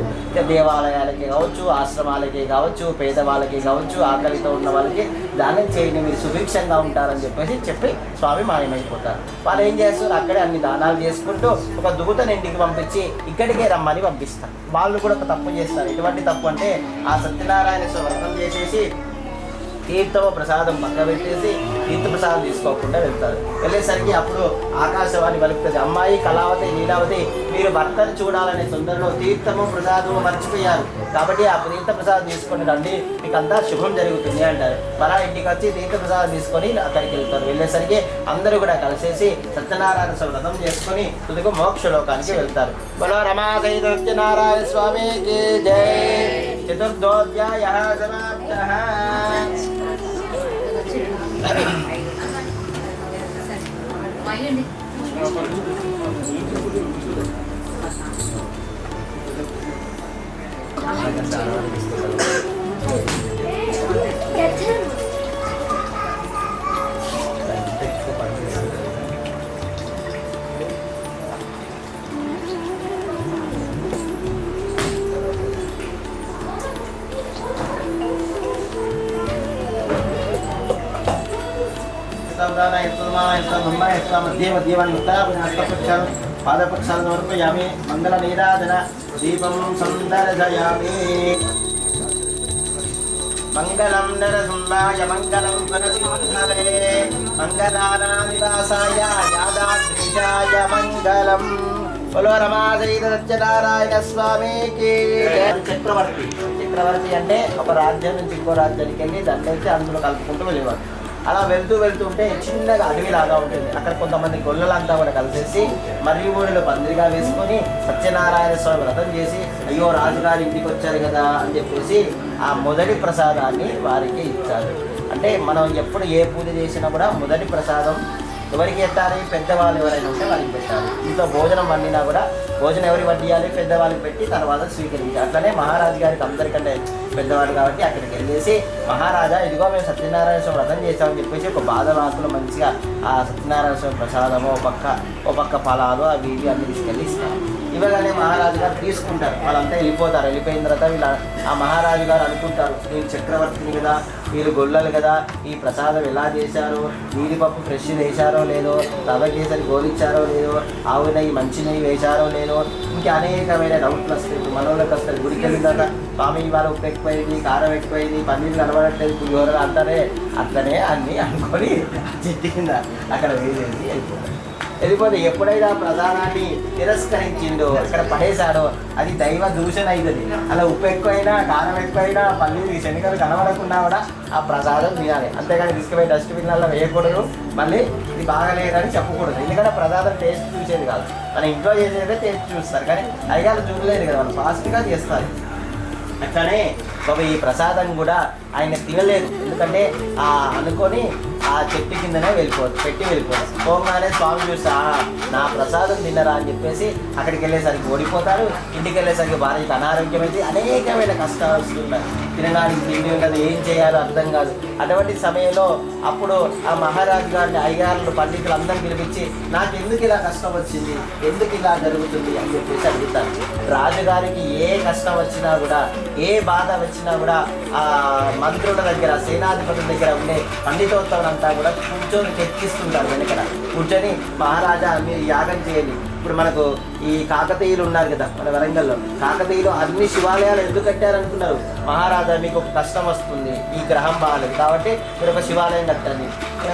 దేవాలయాలకి కావచ్చు, ఆశ్రమాలకి కావచ్చు, పేదవాళ్ళకి కావచ్చు, ఆకలితో ఉన్న వాళ్ళకి దానం చేయండి, మీరు సుభిక్షంగా ఉంటారని చెప్పి స్వామి మాయమైపోతారు. వాళ్ళు ఏం చేస్తారు, అక్కడే అన్ని దానాలు చేసుకుంటూ ఒక దూతని ఇంటికి పంపించి ఇక్కడికే రమ్మని పంపిస్తారు. వాళ్ళు కూడా ఒక తప్పు చేస్తారు. ఎటువంటి తప్పు అంటే ఆ సత్యనారాయణ వ్రతం చేసేసి తీర్థము ప్రసాదం పక్క పెట్టేసి తీర్థ ప్రసాదం తీసుకోకుండా వెళ్తారు. వెళ్ళేసరికి అప్పుడు ఆకాశవాణి పలుకుతుంది, అమ్మాయి కళావతి లీలావతి మీరు భర్తను చూడాలనే తొందరలో తీర్థము ప్రసాదము మర్చిపోయారు, కాబట్టి ఆ తీర్థ ప్రసాదం తీసుకొని రండి, మీకు అంతా శుభం జరుగుతుంది అంటారు. మళ్ళా ఇంటికి వచ్చి తీర్థ ప్రసాదం తీసుకొని అక్కడికి వెళ్తారు. వెళ్ళేసరికి అందరూ కూడా కలిసేసి సత్యనారాయణ వ్రతం చేసుకొని తుదిగా మోక్షలోకానికి వెళ్తారు. బలో రమా సహిత సత్యనారాయణ స్వామికి జై. చతుర్థోధ్యాయః సమాప్తః. పాదపక్షాల వరకు యామి మంగళ నీరాజన దీపం సందర్శయామి. మంగళం నరసింహాయ మంగళం వరసింహవే మంగళానానివాసాయ యాదాద్రిజాయ మంగళం. బలో రమా సహిత సత్యనారాయణ స్వామికి. చక్రవర్తి అంటే ఒక రాజ్యం నుంచి ఇంకో రాజ్యానికి వెళ్ళి దండెత్తి అందులో కలుపుకుంటూ వెళ్ళేవారు. అలా వెళ్తూ ఉంటే చిన్నగా అడవిలాగా ఉంటుంది. అక్కడ కొంతమంది గొల్లలంతా కూడా కలిసేసి మరియు ఊరిలో పందిరిగా వేసుకొని సత్యనారాయణ స్వామి వ్రతం చేసి అయ్యో రాజుగారి ఇంటికి వచ్చారు కదా అని చెప్పేసి ఆ మొదటి ప్రసాదాన్ని వారికి ఇచ్చారు. అంటే మనం ఎప్పుడు ఏ పూజ చేసినా కూడా మొదటి ప్రసాదం ఎవరికి పెట్టాలి, పెద్దవాళ్ళు ఎవరైనా ఉంటే వాళ్ళకి పెట్టాలి. ఇంట్లో భోజనం వండినా కూడా భోజనం ఎవరికి వడ్డియాలి, పెద్దవాళ్ళకి పెట్టి తర్వాత స్వీకరించాలి. అట్లనే మహారాజు గారికి అందరికంటే పెద్దవాడు కాబట్టి అక్కడికి వెళ్ళేసి మహారాజా ఇదిగో మేము సత్యనారాయణ స్వామి వ్రతం చేసామని చెప్పేసి ఒక బాధవాకులు మంచిగా ఆ సత్యనారాయణ స్వామి ప్రసాదము ఓ పక్క ఫలాలు అవి ఇవి అన్ని తీసుకెళ్ళి ఇస్తాం. ఇవ్వగానే మహారాజు గారు తీసుకుంటారు. వాళ్ళంతా వెళ్ళిపోతారు. వెళ్ళిపోయిన తర్వాత వీళ్ళ ఆ మహారాజు గారు అనుకుంటారు, నేను చక్రవర్తిని కదా, వీళ్ళు గొల్లలు కదా, ఈ ప్రసాదం ఎలా చేశారో, జీడిపప్పు ఫ్రెష్ వేశారో లేదో, రవ్వ కేసరి గోలిచ్చారో లేదో, ఆవు నెయ్యి మంచి నెయ్యి వేశారో లేదో, ఇంకా అనేకమైన డౌట్లు వస్తాయి. మనోళ్ళకి వస్తాయి. గుడికి వెళ్ళినాక స్వామి ఇవాళ ఉప్పు ఎక్కువైంది, కారం ఎక్కువైంది, పన్నీరు కనబడట్లేదు, పులిహోర అంటారే, అట్లనే అన్నీ అనుకొని చెట్టు కింద అక్కడ వేసేసి వెళ్ళిపోతే ఎప్పుడైతే ఆ ప్రసాదాన్ని తిరస్కరించిందో, అక్కడ పడేశాడో, అది దైవ దూషణ అవుతుంది. అలా ఉప్పు ఎక్కువైనా, కారం ఎక్కువైనా, పన్నీరు శనికలు కనబడకుండా కూడా ఆ ప్రసాదం తినాలి. అంతేగాని తీసుకుపోయి డస్ట్బిన్లలో వేయకూడదు, మళ్ళీ ఇది బాగలేదని చెప్పకూడదు. ఎందుకంటే ప్రసాదం టేస్ట్ చూసేది కాదు, మన ఇంట్లో చేసేదే టేస్ట్ చూస్తారు. కానీ అయ్యాలు చూడలేదు కదా, వాళ్ళు ఫాస్ట్గా చేస్తారు. అట్లనే బాబా ఈ ప్రసాదం కూడా ఆయన తినలేదు. ఎందుకంటే అనుకొని ఆ చెట్టు కిందనే పెట్టి వెళ్ళిపోతారు. పోగానే స్వామి చూస్తా నా ప్రసాదం తిన్నరా అని చెప్పేసి అక్కడికి వెళ్ళేసరికి ఓడిపోతారు. ఇంటికి వెళ్ళేసరికి భార్యకి అనారోగ్యం అయితే అనేకమైన కష్టాలు వస్తున్నాయి. తినడానికి తిండి ఉండదు, ఏం చేయాలో అర్థం కాదు. అటువంటి సమయంలో అప్పుడు ఆ మహారాజు గారిని, అయ్యగారులు, పండితులు అందరిని పిలిపించి నాకు ఎందుకు ఇలా కష్టం వచ్చింది, ఎందుకు ఇలా జరుగుతుంది అని చెప్పేసి అడుగుతారు. రాజుగారికి ఏ కష్టం వచ్చినా కూడా, ఏ బాధ వచ్చినా కూడా ఆ మంత్రుల దగ్గర, సేనాధిపతుల దగ్గర ఉండే పండితోత్తవం అంతా కూడా కూర్చొని చర్చిస్తుంటారు. వెనకన కూర్చొని మహారాజా మీరు యాగం చేయండి. ఇప్పుడు మనకు ఈ కాకతీయులు ఉన్నారు కదా మన వరంగల్లో, కాకతీయులు అన్ని శివాలయాలు ఎందుకు కట్టారనుకున్నారు? మహారాజా మీకు ఒక కష్టం వస్తుంది, ఈ గ్రహం బాగాలేదు కాబట్టి మీరు ఒక శివాలయం కట్టండి.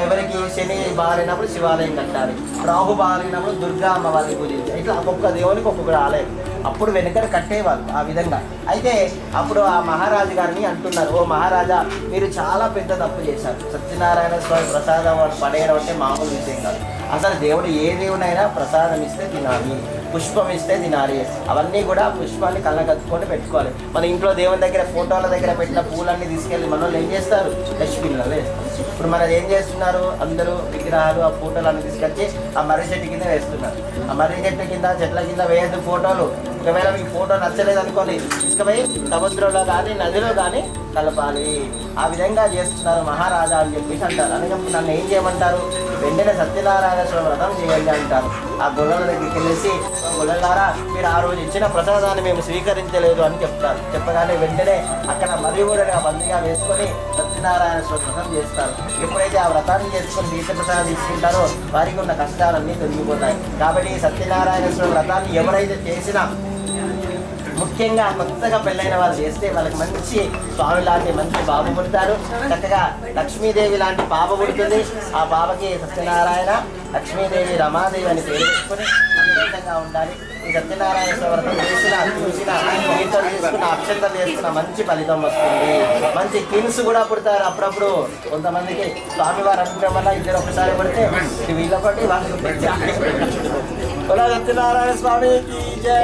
ఎవరికి శని బాగాలేనప్పుడు శివాలయం కట్టాలి, రాహు బాగాలేనప్పుడు దుర్గా అమ్మవారిని పూజించాలి. ఇట్లా ఒక్కొక్క దేవునికి ఒక్కొక్క ఆలయం అప్పుడు వెనుకన కట్టేవాళ్ళు ఆ విధంగా. అయితే అప్పుడు ఆ మహారాజు గారిని అంటున్నారు, ఓ మహారాజా మీరు చాలా పెద్ద తప్పు చేశారు. సత్యనారాయణ స్వామి ప్రసాదం పడేయడం అంటే మామూలు విషయం కాదు. అసలు దేవుడు ఏ దేవునైనా ప్రసాదం ఇస్తే తినాలి, పుష్పం ఇస్తే తినాలి. అవన్నీ కూడా పుష్పాన్ని కళ్ళకత్తుకొని పెట్టుకోవాలి. మన ఇంట్లో దేవుని దగ్గర ఫోటోల దగ్గర పెట్టిన పూలన్నీ తీసుకెళ్ళి మన వాళ్ళు ఏం చేస్తారు? డస్ట్బిన్లలో వేస్తారు. ఇప్పుడు మనం ఏం చేస్తున్నారు? అందరూ విగ్రహాలు, ఆ ఫోటోలన్నీ తీసుకొచ్చి ఆ మర్రి చెట్టు కింద వేస్తున్నారు. ఆ మర్రి చెట్టు కింద, చెట్ల కింద వేయద్దు ఫోటోలు. ఒకవేళ మీకు ఫోటో నచ్చలేదు అనుకోని తీసుకుపోయి సముద్రంలో కానీ నదిలో కానీ కలపాలి. ఆ విధంగా చేస్తున్నారు మహారాజా అని చెప్పేసి అంటారు. అందుకని నన్ను ఏం చేయమంటారు? వెంటనే సత్యనారాయణ స్వామి వ్రతం చేయండి అంటారు. ఆ గొల్లల దగ్గరికి వెళ్ళేసి, గొల్లలారా మీరు ఆ రోజు ఇచ్చిన ప్రసాదాన్ని మేము స్వీకరించలేదు అని చెప్తారు. చెప్పగానే వెంటనే అక్కడ మరి ఊరగా బందీగా వేసుకొని సత్యనారాయణ స్వామి వ్రతం చేస్తారు. ఎప్పుడైతే ఆ వ్రతాన్ని చేసుకొని తీర్థ ప్రసాదం తీసుకుంటారో వారికి ఉన్న కష్టాలన్నీ తొలగిపోతాయి. కాబట్టి సత్యనారాయణ స్వామి వ్రతాన్ని ఎవరైతే చేసినా, ముఖ్యంగా కొత్తగా పెళ్ళైన వాళ్ళు చేస్తే వాళ్ళకి మంచి స్వామి లాంటి మంచి బాబు పుడతారు. చక్కగా లక్ష్మీదేవి లాంటి పాప పుడుతుంది. ఆ పాపకి సత్యనారాయణ, లక్ష్మీదేవి, రమాదేవి అని పేరు పెట్టుకుని అద్భుతంగా ఉండాలి. ఈ సత్యనారాయణ వ్రతం చేసిన, చూసిన, కీర్తన చేసుకున్న, అక్షంతలు చేసుకున్న మంచి ఫలితం వస్తుంది. మంచి కిన్స్ కూడా పుడతారు. అప్పుడప్పుడు కొంతమందికి స్వామివారు అనుకోవడం వల్ల ఇద్దరు ఒకసారి పడితే వీళ్ళొకటి వాళ్ళు సత్యనారాయణ స్వామికి జై.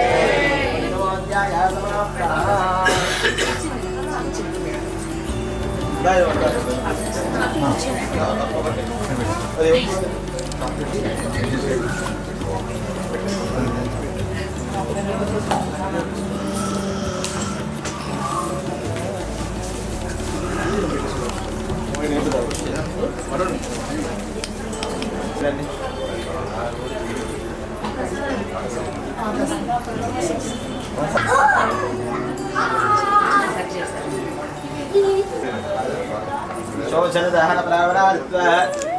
శోచన దహన ప్రావరాత్వ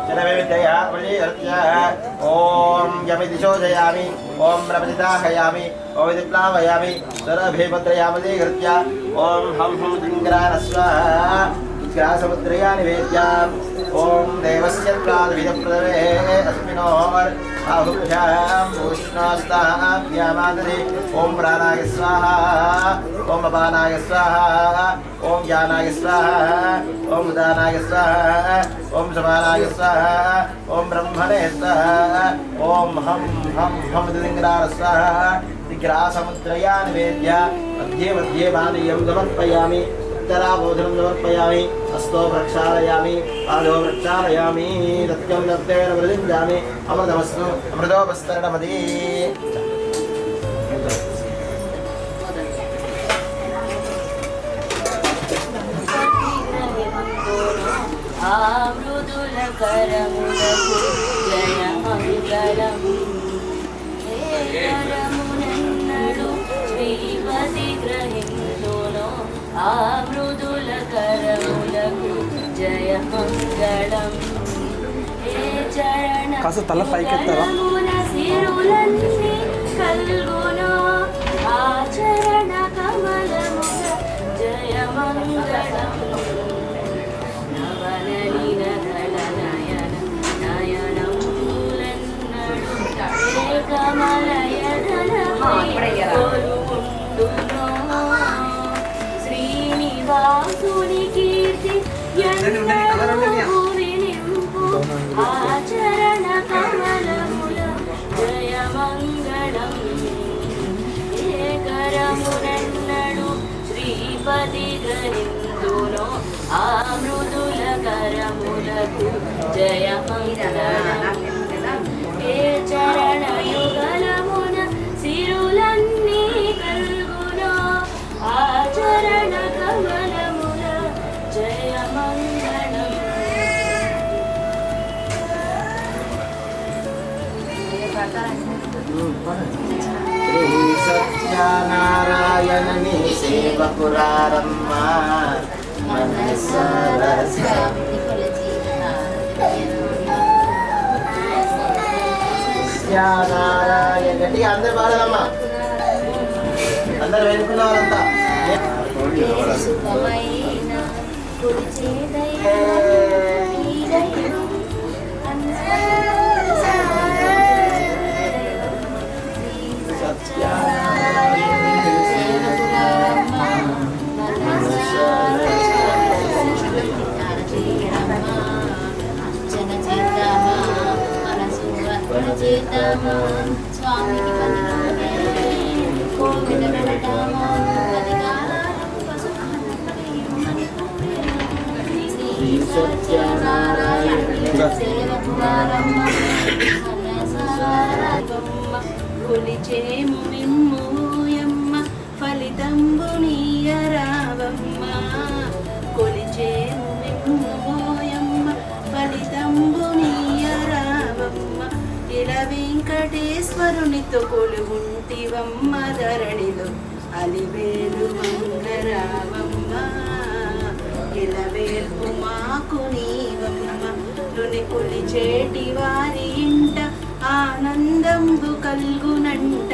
జనవిద్యయా ప్రజీర్త్య ఓం యమితి శోచయామి, ఓం ప్రపజితాహయామి, ఓం ఇది ప్లావయామి, సరభేపత్రయామది కృత్య ఓం హం హం దింగ్రానస్వ గ్రాసముద్రయా నివేద్యాం. ఓం దేవస్య ప్రాదవిదప్రదవే అస్మినోర్ ఆహుభ్యాం ఉష్ణాస్తాభ్యామాదరి. ఓం ప్రాణాయ స్వాహా, ఓం అపానాయ స్వాహా, ఓం జ్ఞానాయ స్వాహా, ఓం ఉదానాయ స్వాహా, ఓం సమానాయ స్వాహా, ఓం బ్రహ్మణే స్వాహా, ఓం హం హం హం దింగ్రాన స్వాహా. గ్రాసముద్రయా నివేద్య మధ్యే మధ్యే పానీయం సమర్పయామి, उत्तराबोधनं समर्पयामि, हस्तो प्रक्षालयामि, पादो प्रक्षालयामि, सत्यं दत्तेन प्रतिजामि, अमृतमस्तु अमृतोपस्तरणमदि. మృదుల కరములకు జయ మంగళం. ఆ మృదుల కరములకు జయ మంగళం. ఏ చరణ కరమున సిరులన్నీ కల్గునో ఆ చరణ కమలమున జయ మంగళం. నవనలిన దళ నయన నయనములన్నడు ఏ కమలయ ధనపై శ్రీనివాసుని కీర్తి నింపు ఆచరణ కమలముల జయ మంగళం. ఏకరమునన్నడు శ్రీపతి గరిందునో ఆ మృదుల కరములకు జయ మంగళం. ఏ చరణ యుగలమున సిరులన్నీ కల్గునో ఆచరణ కమలముల జయ మంగళం. శ్రీ సత్యనారాయణని సేవకురారమ్మ సత్యనారాయణ గట్టిగా అందరు పాడాలమ్మా, అందరు వెనుకున్న వాళ్ళంతా. స్వామికి కోవిడ కొలిచేము మిమ్మూయమ్మ ఫలితంబు నీయరావమ్మ. కొలిచేము మిమ్మూయమ్మ ఫలితంబు నీయరావమ్మ. ఇలా వెంకటేశ్వరునితో కొలుగుంటివమ్మ ధరణిలో అలివేలు మంగరావమ్మ. ఇలా వేల్పు మాకు నీవమ్మ రుని కొలిచేటి వారి ఇంట ఆనందంబు కల్గునంట.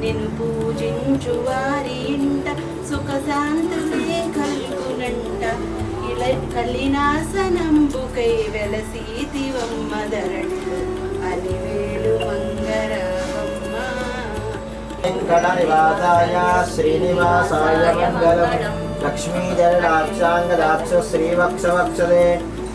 నిన్ను పూజించు వారి ఇంట సుఖ శాంతులే కల్గునంట. ఇలా కలినాసనంబుకై వెలసీతివమ్మ ధరణిలో అలివేలు మంగరవమ్మ. వెంకటనివాసాయ శ్రీనివాసాయ మంగళం. లక్ష్మీధరరాక్షాంగదాక్ష శ్రీవక్షవక్షదే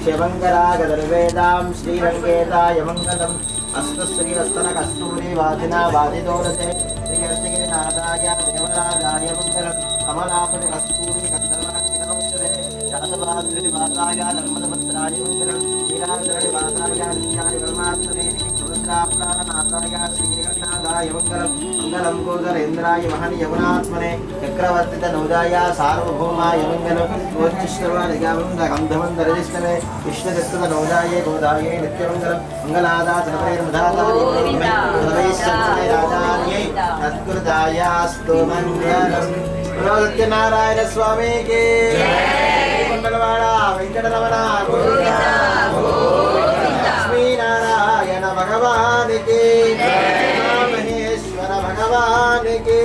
శివంగరాగదర్వేదాం శ్రీరంగేతాయ మంగళం. అస్తు శ్రీవస్తన కస్తూరి వాదినా వాదిదోరసే శ్రీహస్తగిరినాథాయ దేవరాజాయ మంగళం. కమలాపురి కస్తూరి గంధర్వాంకితౌషధే శాతవాద్రివాసాయ నర్మదభద్రాయ మంగళం. నీరాజరనివాసాయ నిత్యాయ పరమాత్మనే సముద్రాప్రాణనాథాయ శ్రీజగన్నాథాయ మంగళం. మంగళం గోదరేంద్రాయ మహని యమునాత్మనే చక్రవర్తిత నౌదాయ సార్వభౌమాయ మంగళం. గోచిశ్రవణిగంధమందరజిష్ణమే విష్ణుదత్త నౌదాయ గోదాయే నిత్యమంగళం. మంగళాదాచనైర్మధాతాయ తత్కృతాయాస్తు మంగళం. సత్యనారాయణ స్వామికి మంగళవాడ వెంకటరమణ లక్ష్మీనారాయణ భగవానికి మహేశ్వర భగవానికి